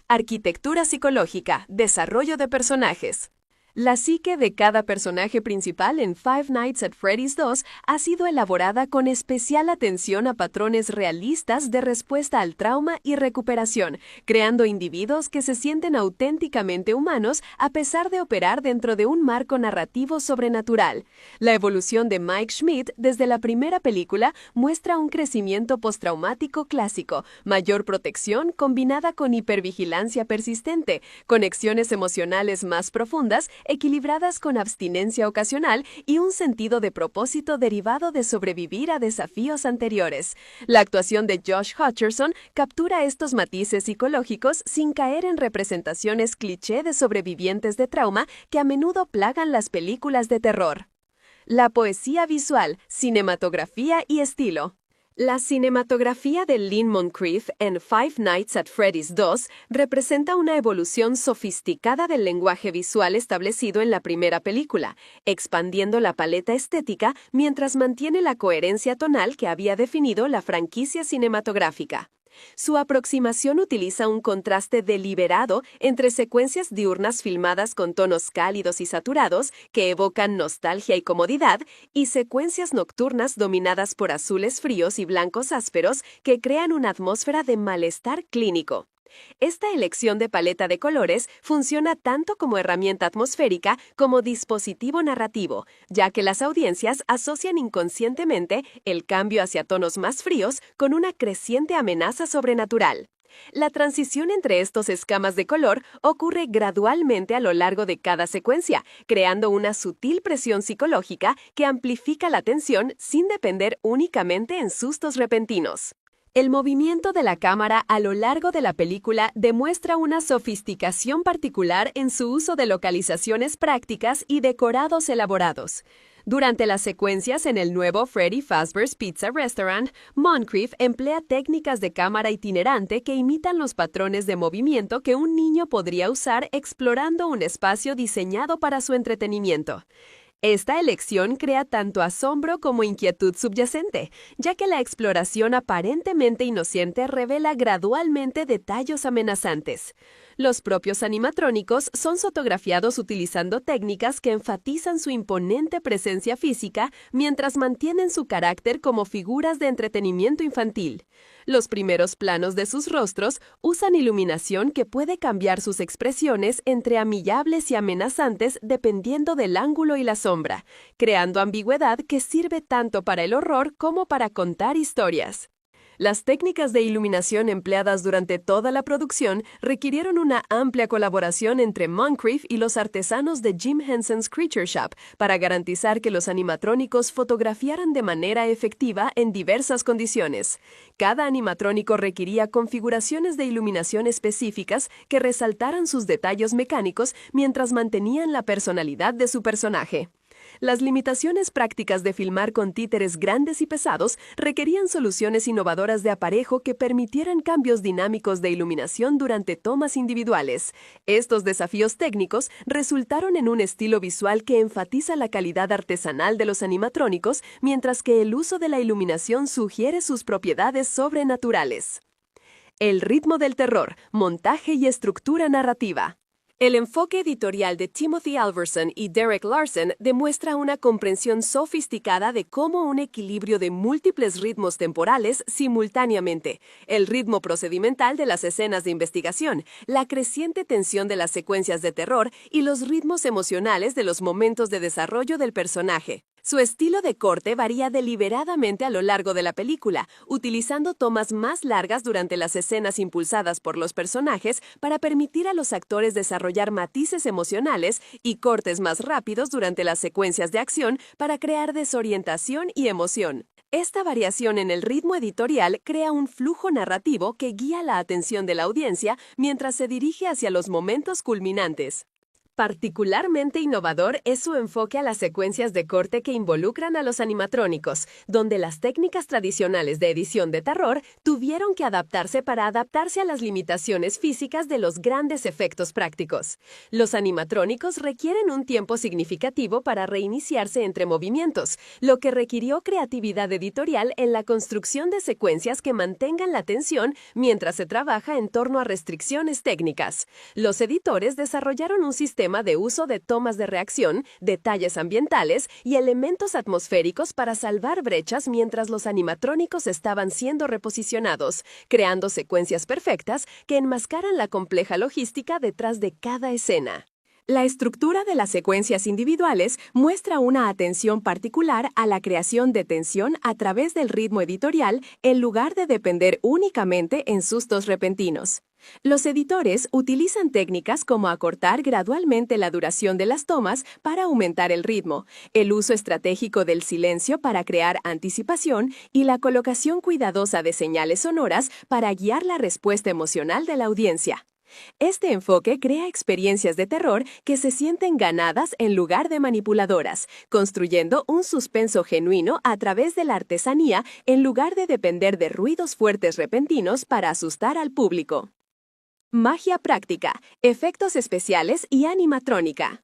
Arquitectura psicológica, desarrollo de personajes. La psique de cada personaje principal en Five Nights at Freddy's 2 ha sido elaborada con especial atención a patrones realistas de respuesta al trauma y recuperación, creando individuos que se sienten auténticamente humanos a pesar de operar dentro de un marco narrativo sobrenatural. La evolución de Mike Schmidt desde la primera película muestra un crecimiento postraumático clásico, mayor protección combinada con hipervigilancia persistente, conexiones emocionales más profundas, equilibradas con abstinencia ocasional y un sentido de propósito derivado de sobrevivir a desafíos anteriores. La actuación de Josh Hutcherson captura estos matices psicológicos sin caer en representaciones cliché de sobrevivientes de trauma que a menudo plagan las películas de terror. La poesía visual, cinematografía y estilo. La cinematografía de Lynn Moncrief en Five Nights at Freddy's 2 representa una evolución sofisticada del lenguaje visual establecido en la primera película, expandiendo la paleta estética mientras mantiene la coherencia tonal que había definido la franquicia cinematográfica. Su aproximación utiliza un contraste deliberado entre secuencias diurnas filmadas con tonos cálidos y saturados que evocan nostalgia y comodidad y secuencias nocturnas dominadas por azules fríos y blancos ásperos que crean una atmósfera de malestar clínico. Esta elección de paleta de colores funciona tanto como herramienta atmosférica como dispositivo narrativo, ya que las audiencias asocian inconscientemente el cambio hacia tonos más fríos con una creciente amenaza sobrenatural. La transición entre estos escamas de color ocurre gradualmente a lo largo de cada secuencia, creando una sutil presión psicológica que amplifica la tensión sin depender únicamente en sustos repentinos. El movimiento de la cámara a lo largo de la película demuestra una sofisticación particular en su uso de localizaciones prácticas y decorados elaborados. Durante las secuencias en el nuevo Freddy Fazbear's Pizza Restaurant, Moncrief emplea técnicas de cámara itinerante que imitan los patrones de movimiento que un niño podría usar explorando un espacio diseñado para su entretenimiento. Esta elección crea tanto asombro como inquietud subyacente, ya que la exploración aparentemente inocente revela gradualmente detalles amenazantes. Los propios animatrónicos son fotografiados utilizando técnicas que enfatizan su imponente presencia física mientras mantienen su carácter como figuras de entretenimiento infantil. Los primeros planos de sus rostros usan iluminación que puede cambiar sus expresiones entre amigables y amenazantes dependiendo del ángulo y la sombra, creando ambigüedad que sirve tanto para el horror como para contar historias. Las técnicas de iluminación empleadas durante toda la producción requirieron una amplia colaboración entre Moncrief y los artesanos de Jim Henson's Creature Shop para garantizar que los animatrónicos fotografiaran de manera efectiva en diversas condiciones. Cada animatrónico requería configuraciones de iluminación específicas que resaltaran sus detalles mecánicos mientras mantenían la personalidad de su personaje. Las limitaciones prácticas de filmar con títeres grandes y pesados requerían soluciones innovadoras de aparejo que permitieran cambios dinámicos de iluminación durante tomas individuales. Estos desafíos técnicos resultaron en un estilo visual que enfatiza la calidad artesanal de los animatrónicos, mientras que el uso de la iluminación sugiere sus propiedades sobrenaturales. El ritmo del terror, montaje y estructura narrativa. El enfoque editorial de Timothy Alverson y Derek Larson demuestra una comprensión sofisticada de cómo un equilibrio de múltiples ritmos temporales simultáneamente, el ritmo procedimental de las escenas de investigación, la creciente tensión de las secuencias de terror y los ritmos emocionales de los momentos de desarrollo del personaje. Su estilo de corte varía deliberadamente a lo largo de la película, utilizando tomas más largas durante las escenas impulsadas por los personajes para permitir a los actores desarrollar matices emocionales y cortes más rápidos durante las secuencias de acción para crear desorientación y emoción. Esta variación en el ritmo editorial crea un flujo narrativo que guía la atención de la audiencia mientras se dirige hacia los momentos culminantes. Particularmente innovador es su enfoque a las secuencias de corte que involucran a los animatrónicos, donde las técnicas tradicionales de edición de terror tuvieron que adaptarse para adaptarse a las limitaciones físicas de los grandes efectos prácticos. Los animatrónicos requieren un tiempo significativo para reiniciarse entre movimientos, lo que requirió creatividad editorial en la construcción de secuencias que mantengan la tensión mientras se trabaja en torno a restricciones técnicas. Los editores desarrollaron un sistema de uso de tomas de reacción, detalles ambientales y elementos atmosféricos para salvar brechas mientras los animatrónicos estaban siendo reposicionados, creando secuencias perfectas que enmascaran la compleja logística detrás de cada escena. La estructura de las secuencias individuales muestra una atención particular a la creación de tensión a través del ritmo editorial en lugar de depender únicamente en sustos repentinos. Los editores utilizan técnicas como acortar gradualmente la duración de las tomas para aumentar el ritmo, el uso estratégico del silencio para crear anticipación y la colocación cuidadosa de señales sonoras para guiar la respuesta emocional de la audiencia. Este enfoque crea experiencias de terror que se sienten ganadas en lugar de manipuladoras, construyendo un suspenso genuino a través de la artesanía en lugar de depender de ruidos fuertes repentinos para asustar al público. Magia práctica, efectos especiales y animatrónica.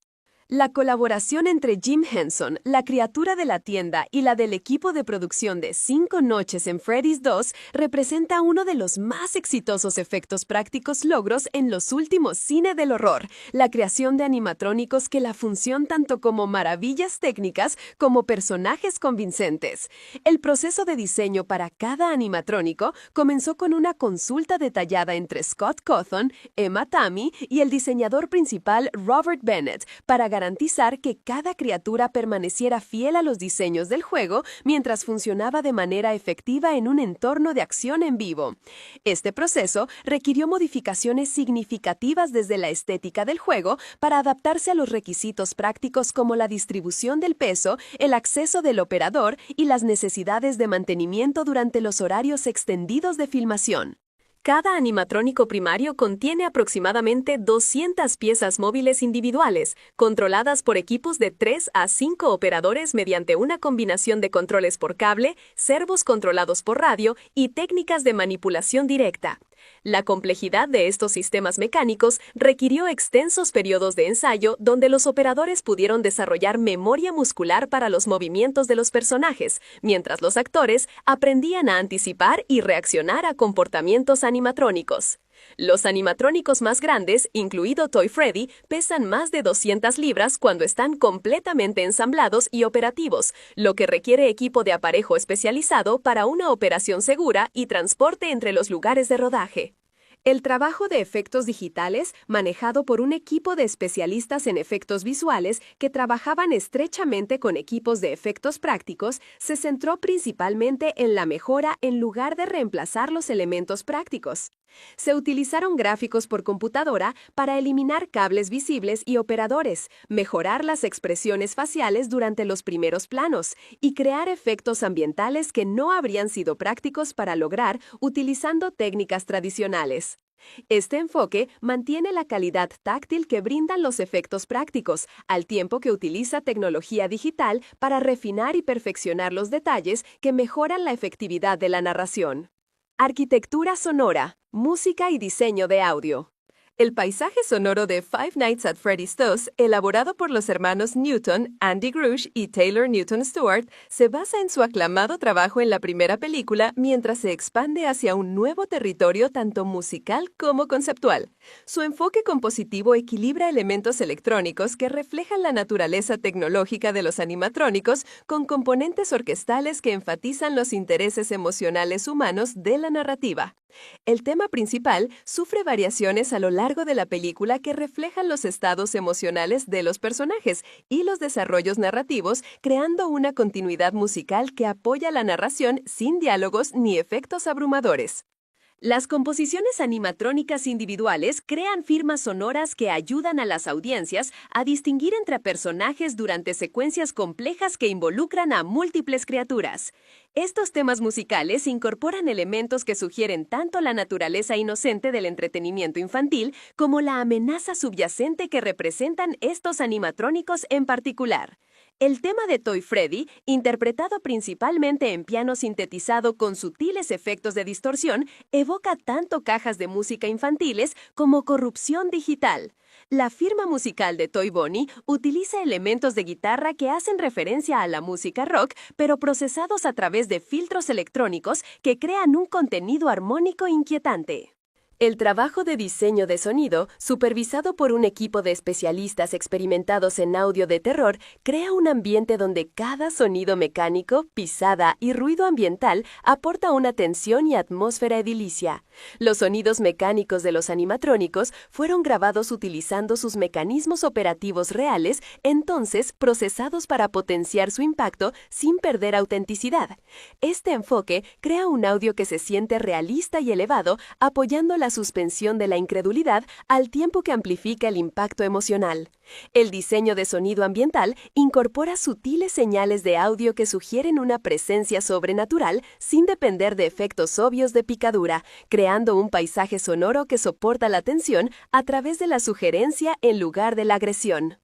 La colaboración entre Jim Henson, la criatura de la tienda, y la del equipo de producción de 5 noches en Freddy's 2 representa uno de los más exitosos efectos prácticos logros en los últimos cine del horror, la creación de animatrónicos que la función tanto como maravillas técnicas como personajes convincentes. El proceso de diseño para cada animatrónico comenzó con una consulta detallada entre Scott Cawthon, Emma Tammy y el diseñador principal Robert Bennett para garantizar que cada criatura permaneciera fiel a los diseños del juego mientras funcionaba de manera efectiva en un entorno de acción en vivo. Este proceso requirió modificaciones significativas desde la estética del juego para adaptarse a los requisitos prácticos como la distribución del peso, el acceso del operador y las necesidades de mantenimiento durante los horarios extendidos de filmación. Cada animatrónico primario contiene aproximadamente 200 piezas móviles individuales, controladas por equipos de 3 a 5 operadores mediante una combinación de controles por cable, servos controlados por radio y técnicas de manipulación directa. La complejidad de estos sistemas mecánicos requirió extensos periodos de ensayo donde los operadores pudieron desarrollar memoria muscular para los movimientos de los personajes, mientras los actores aprendían a anticipar y reaccionar a comportamientos animatrónicos. Los animatrónicos más grandes, incluido Toy Freddy, pesan más de 200 libras cuando están completamente ensamblados y operativos, lo que requiere equipo de aparejo especializado para una operación segura y transporte entre los lugares de rodaje. El trabajo de efectos digitales, manejado por un equipo de especialistas en efectos visuales que trabajaban estrechamente con equipos de efectos prácticos, se centró principalmente en la mejora en lugar de reemplazar los elementos prácticos. Se utilizaron gráficos por computadora para eliminar cables visibles y operadores, mejorar las expresiones faciales durante los primeros planos y crear efectos ambientales que no habrían sido prácticos para lograr utilizando técnicas tradicionales. Este enfoque mantiene la calidad táctil que brindan los efectos prácticos, al tiempo que utiliza tecnología digital para refinar y perfeccionar los detalles que mejoran la efectividad de la narración. Arquitectura sonora, música y diseño de audio. El paisaje sonoro de Five Nights at Freddy's 2, elaborado por los hermanos Newton, Andy Grush y Taylor Newton Stewart, se basa en su aclamado trabajo en la primera película mientras se expande hacia un nuevo territorio tanto musical como conceptual. Su enfoque compositivo equilibra elementos electrónicos que reflejan la naturaleza tecnológica de los animatrónicos con componentes orquestales que enfatizan los intereses emocionales humanos de la narrativa. El tema principal sufre variaciones a lo largo de la película que reflejan los estados emocionales de los personajes y los desarrollos narrativos, creando una continuidad musical que apoya la narración sin diálogos ni efectos abrumadores. Las composiciones animatrónicas individuales crean firmas sonoras que ayudan a las audiencias a distinguir entre personajes durante secuencias complejas que involucran a múltiples criaturas. Estos temas musicales incorporan elementos que sugieren tanto la naturaleza inocente del entretenimiento infantil como la amenaza subyacente que representan estos animatrónicos en particular. El tema de Toy Freddy, interpretado principalmente en piano sintetizado con sutiles efectos de distorsión, evoca tanto cajas de música infantiles como corrupción digital. La firma musical de Toy Bonnie utiliza elementos de guitarra que hacen referencia a la música rock, pero procesados a través de filtros electrónicos que crean un contenido armónico inquietante. El trabajo de diseño de sonido, supervisado por un equipo de especialistas experimentados en audio de terror, crea un ambiente donde cada sonido mecánico, pisada y ruido ambiental aporta una tensión y atmósfera edilicia. Los sonidos mecánicos de los animatrónicos fueron grabados utilizando sus mecanismos operativos reales, entonces procesados para potenciar su impacto sin perder autenticidad. Este enfoque crea un audio que se siente realista y elevado, apoyando la suspensión de la incredulidad al tiempo que amplifica el impacto emocional. El diseño de sonido ambiental incorpora sutiles señales de audio que sugieren una presencia sobrenatural sin depender de efectos obvios de picadura, creando un paisaje sonoro que soporta la tensión a través de la sugerencia en lugar de la agresión.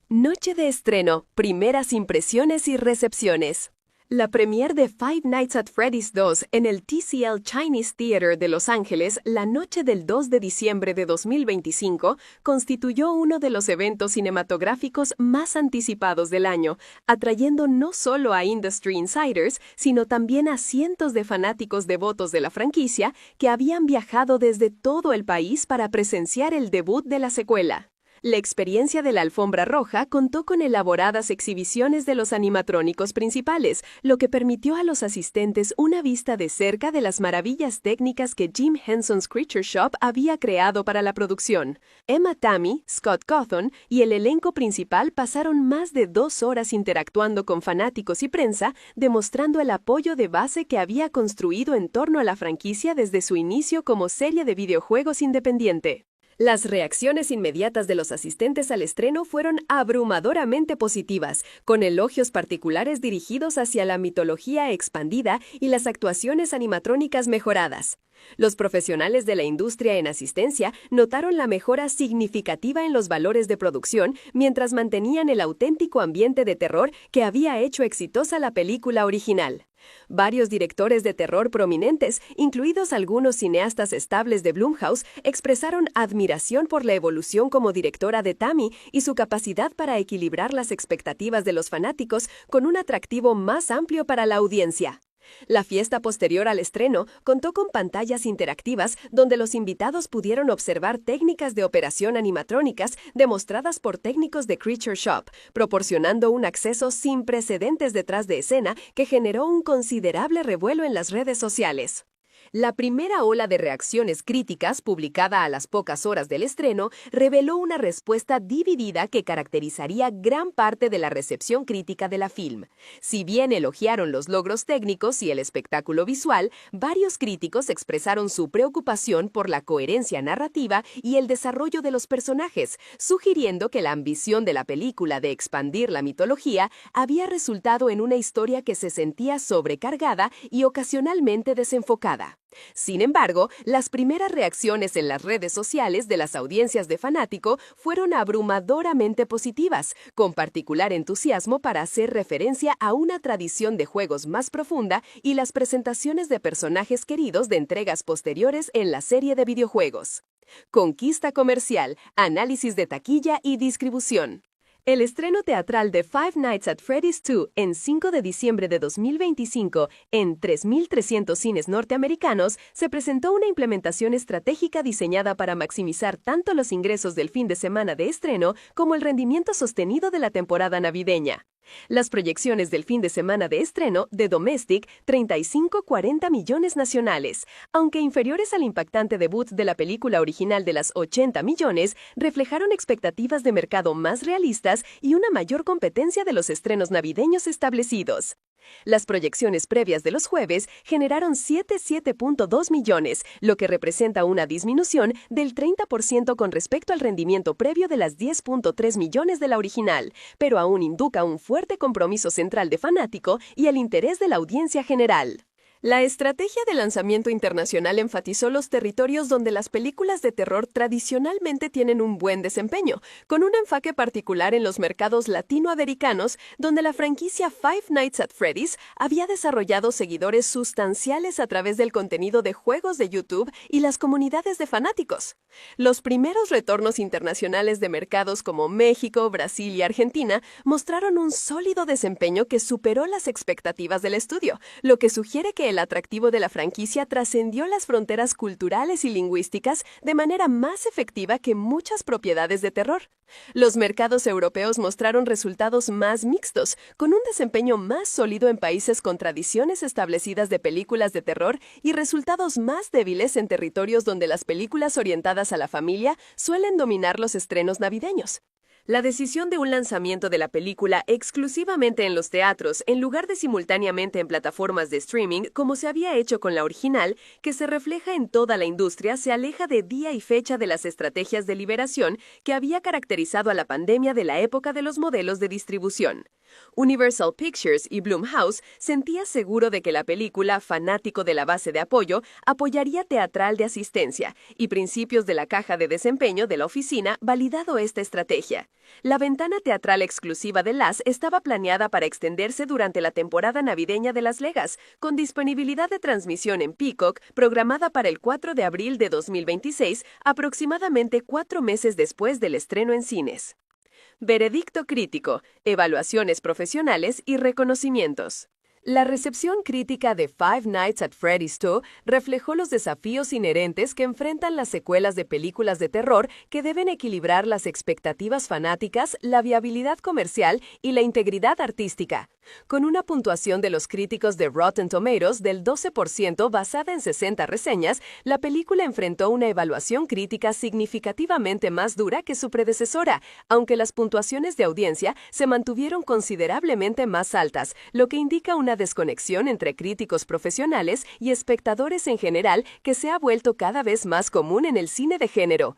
Noche de estreno, primeras impresiones y recepciones. La premiere de Five Nights at Freddy's 2 en el TCL Chinese Theater de Los Ángeles la noche del 2 de diciembre de 2025 constituyó uno de los eventos cinematográficos más anticipados del año, atrayendo no solo a industry insiders, sino también a cientos de fanáticos devotos de la franquicia que habían viajado desde todo el país para presenciar el debut de la secuela. La experiencia de la alfombra roja contó con elaboradas exhibiciones de los animatrónicos principales, lo que permitió a los asistentes una vista de cerca de las maravillas técnicas que Jim Henson's Creature Shop había creado para la producción. Emma Tammy, Scott Cawthon y el elenco principal pasaron más de 2 horas interactuando con fanáticos y prensa, demostrando el apoyo de base que había construido en torno a la franquicia desde su inicio como serie de videojuegos independiente. Las reacciones inmediatas de los asistentes al estreno fueron abrumadoramente positivas, con elogios particulares dirigidos hacia la mitología expandida y las actuaciones animatrónicas mejoradas. Los profesionales de la industria en asistencia notaron la mejora significativa en los valores de producción mientras mantenían el auténtico ambiente de terror que había hecho exitosa la película original. Varios directores de terror prominentes, incluidos algunos cineastas estables de Blumhouse, expresaron admiración por la evolución como directora de Tammy y su capacidad para equilibrar las expectativas de los fanáticos con un atractivo más amplio para la audiencia. La fiesta posterior al estreno contó con pantallas interactivas donde los invitados pudieron observar técnicas de operación animatrónicas demostradas por técnicos de Creature Shop, proporcionando un acceso sin precedentes detrás de escena que generó un considerable revuelo en las redes sociales. La primera ola de reacciones críticas, publicada a las pocas horas del estreno, reveló una respuesta dividida que caracterizaría gran parte de la recepción crítica de la film. Si bien elogiaron los logros técnicos y el espectáculo visual, varios críticos expresaron su preocupación por la coherencia narrativa y el desarrollo de los personajes, sugiriendo que la ambición de la película de expandir la mitología había resultado en una historia que se sentía sobrecargada y ocasionalmente desenfocada. Sin embargo, las primeras reacciones en las redes sociales de las audiencias de Fanático fueron abrumadoramente positivas, con particular entusiasmo para hacer referencia a una tradición de juegos más profunda y las presentaciones de personajes queridos de entregas posteriores en la serie de videojuegos. Conquista comercial, análisis de taquilla y distribución. El estreno teatral de Five Nights at Freddy's 2 en 5 de diciembre de 2025 en 3.300 cines norteamericanos se presentó una implementación estratégica diseñada para maximizar tanto los ingresos del fin de semana de estreno como el rendimiento sostenido de la temporada navideña. Las proyecciones del fin de semana de estreno de Domestic, 35-40 millones nacionales, aunque inferiores al impactante debut de la película original de las 80 millones, reflejaron expectativas de mercado más realistas y una mayor competencia de los estrenos navideños establecidos. Las proyecciones previas de los jueves generaron 7.2 millones, lo que representa una disminución del 30% con respecto al rendimiento previo de las 10.3 millones de la original, pero aún indica un fuerte compromiso central de Fanático y el interés de la audiencia general. La estrategia de lanzamiento internacional enfatizó los territorios donde las películas de terror tradicionalmente tienen un buen desempeño, con un enfoque particular en los mercados latinoamericanos, donde la franquicia Five Nights at Freddy's había desarrollado seguidores sustanciales a través del contenido de juegos de YouTube y las comunidades de fanáticos. Los primeros retornos internacionales de mercados como México, Brasil y Argentina mostraron un sólido desempeño que superó las expectativas del estudio, lo que sugiere que el atractivo de la franquicia trascendió las fronteras culturales y lingüísticas de manera más efectiva que muchas propiedades de terror. Los mercados europeos mostraron resultados más mixtos, con un desempeño más sólido en países con tradiciones establecidas de películas de terror y resultados más débiles en territorios donde las películas orientadas a la familia suelen dominar los estrenos navideños. La decisión de un lanzamiento de la película exclusivamente en los teatros, en lugar de simultáneamente en plataformas de streaming, como se había hecho con la original, que se refleja en toda la industria, se aleja de día y fecha de las estrategias de liberación que había caracterizado a la pandemia de la época de los modelos de distribución. Universal Pictures y Blumhouse sentía seguro de que la película, fanático de la base de apoyo, apoyaría teatral de asistencia y principios de la caja de desempeño de la oficina validado esta estrategia. La ventana teatral exclusiva de Las estaba planeada para extenderse durante la temporada navideña de Las Vegas, con disponibilidad de transmisión en Peacock programada para el 4 de abril de 2026, aproximadamente 4 meses después del estreno en cines. Veredicto crítico, evaluaciones profesionales y reconocimientos. La recepción crítica de Five Nights at Freddy's 2 reflejó los desafíos inherentes que enfrentan las secuelas de películas de terror que deben equilibrar las expectativas fanáticas, la viabilidad comercial y la integridad artística. Con una puntuación de los críticos de Rotten Tomatoes del 12% basada en 60 reseñas, la película enfrentó una evaluación crítica significativamente más dura que su predecesora, aunque las puntuaciones de audiencia se mantuvieron considerablemente más altas, lo que indica una desconexión entre críticos profesionales y espectadores en general que se ha vuelto cada vez más común en el cine de género.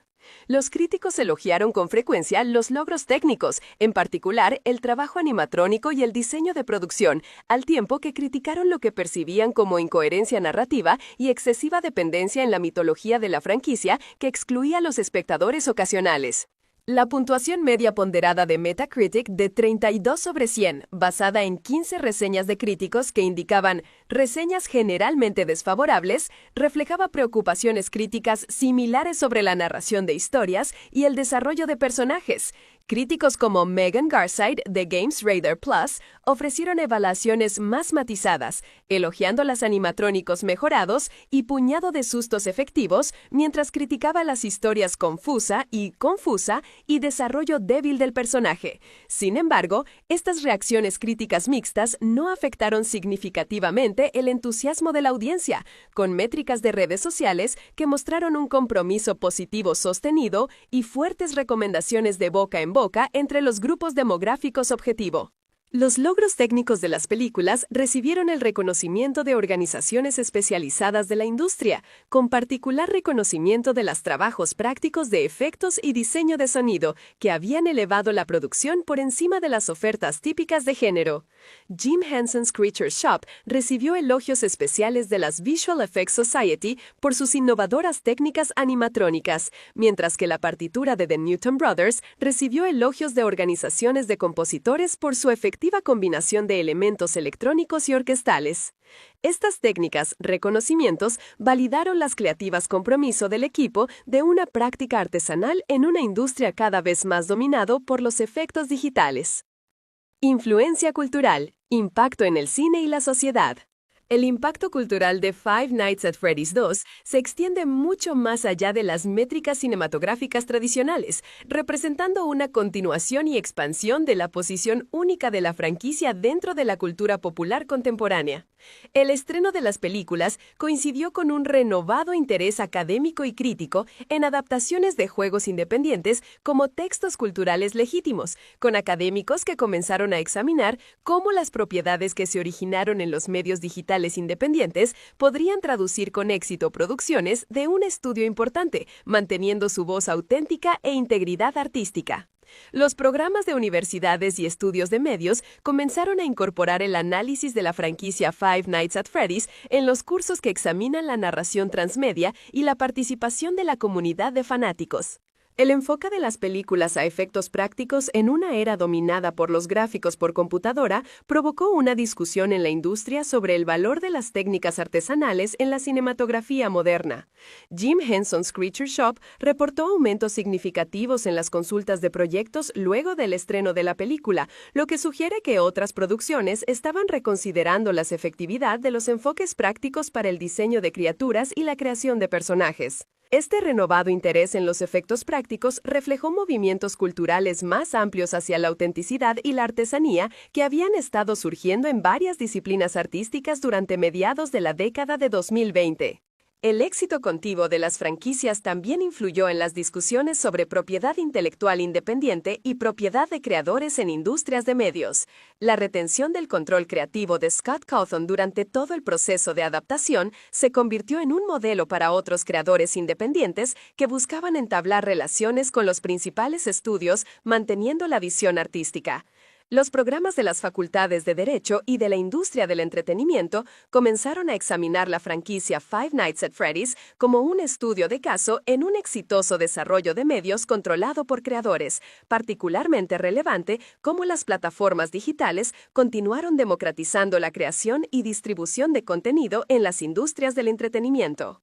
Los críticos elogiaron con frecuencia los logros técnicos, en particular el trabajo animatrónico y el diseño de producción, al tiempo que criticaron lo que percibían como incoherencia narrativa y excesiva dependencia en la mitología de la franquicia que excluía a los espectadores ocasionales. La puntuación media ponderada de Metacritic de 32 sobre 100, basada en 15 reseñas de críticos que indicaban reseñas generalmente desfavorables, reflejaba preocupaciones críticas similares sobre la narración de historias y el desarrollo de personajes. Críticos como Megan Garside de Games Radar Plus ofrecieron evaluaciones más matizadas, elogiando los animatrónicos mejorados y puñado de sustos efectivos, mientras criticaba las historias confusa y desarrollo débil del personaje. Sin embargo, estas reacciones críticas mixtas no afectaron significativamente el entusiasmo de la audiencia, con métricas de redes sociales que mostraron un compromiso positivo sostenido y fuertes recomendaciones de boca en boca entre los grupos demográficos objetivo. Los logros técnicos de las películas recibieron el reconocimiento de organizaciones especializadas de la industria, con particular reconocimiento de los trabajos prácticos de efectos y diseño de sonido, que habían elevado la producción por encima de las ofertas típicas de género. Jim Henson's Creature Shop recibió elogios especiales de las Visual Effects Society por sus innovadoras técnicas animatrónicas, mientras que la partitura de The Newton Brothers recibió elogios de organizaciones de compositores por su efectiva combinación de elementos electrónicos y orquestales. Estas técnicas, reconocimientos, validaron las creativas compromiso del equipo de una práctica artesanal en una industria cada vez más dominado por los efectos digitales. Influencia cultural, impacto en el cine y la sociedad. El impacto cultural de Five Nights at Freddy's 2 se extiende mucho más allá de las métricas cinematográficas tradicionales, representando una continuación y expansión de la posición única de la franquicia dentro de la cultura popular contemporánea. El estreno de las películas coincidió con un renovado interés académico y crítico en adaptaciones de juegos independientes como textos culturales legítimos, con académicos que comenzaron a examinar cómo las propiedades que se originaron en los medios digitales independientes podrían traducir con éxito producciones de un estudio importante, manteniendo su voz auténtica e integridad artística. Los programas de universidades y estudios de medios comenzaron a incorporar el análisis de la franquicia Five Nights at Freddy's en los cursos que examinan la narración transmedia y la participación de la comunidad de fanáticos. El enfoque de las películas a efectos prácticos en una era dominada por los gráficos por computadora provocó una discusión en la industria sobre el valor de las técnicas artesanales en la cinematografía moderna. Jim Henson's Creature Shop reportó aumentos significativos en las consultas de proyectos luego del estreno de la película, lo que sugiere que otras producciones estaban reconsiderando la efectividad de los enfoques prácticos para el diseño de criaturas y la creación de personajes. Este renovado interés en los efectos prácticos reflejó movimientos culturales más amplios hacia la autenticidad y la artesanía que habían estado surgiendo en varias disciplinas artísticas durante mediados de la década de 2020. El éxito continuo de las franquicias también influyó en las discusiones sobre propiedad intelectual independiente y propiedad de creadores en industrias de medios. La retención del control creativo de Scott Cawthon durante todo el proceso de adaptación se convirtió en un modelo para otros creadores independientes que buscaban entablar relaciones con los principales estudios manteniendo la visión artística. Los programas de las facultades de Derecho y de la industria del entretenimiento comenzaron a examinar la franquicia Five Nights at Freddy's como un estudio de caso en un exitoso desarrollo de medios controlado por creadores, particularmente relevante cómo las plataformas digitales continuaron democratizando la creación y distribución de contenido en las industrias del entretenimiento.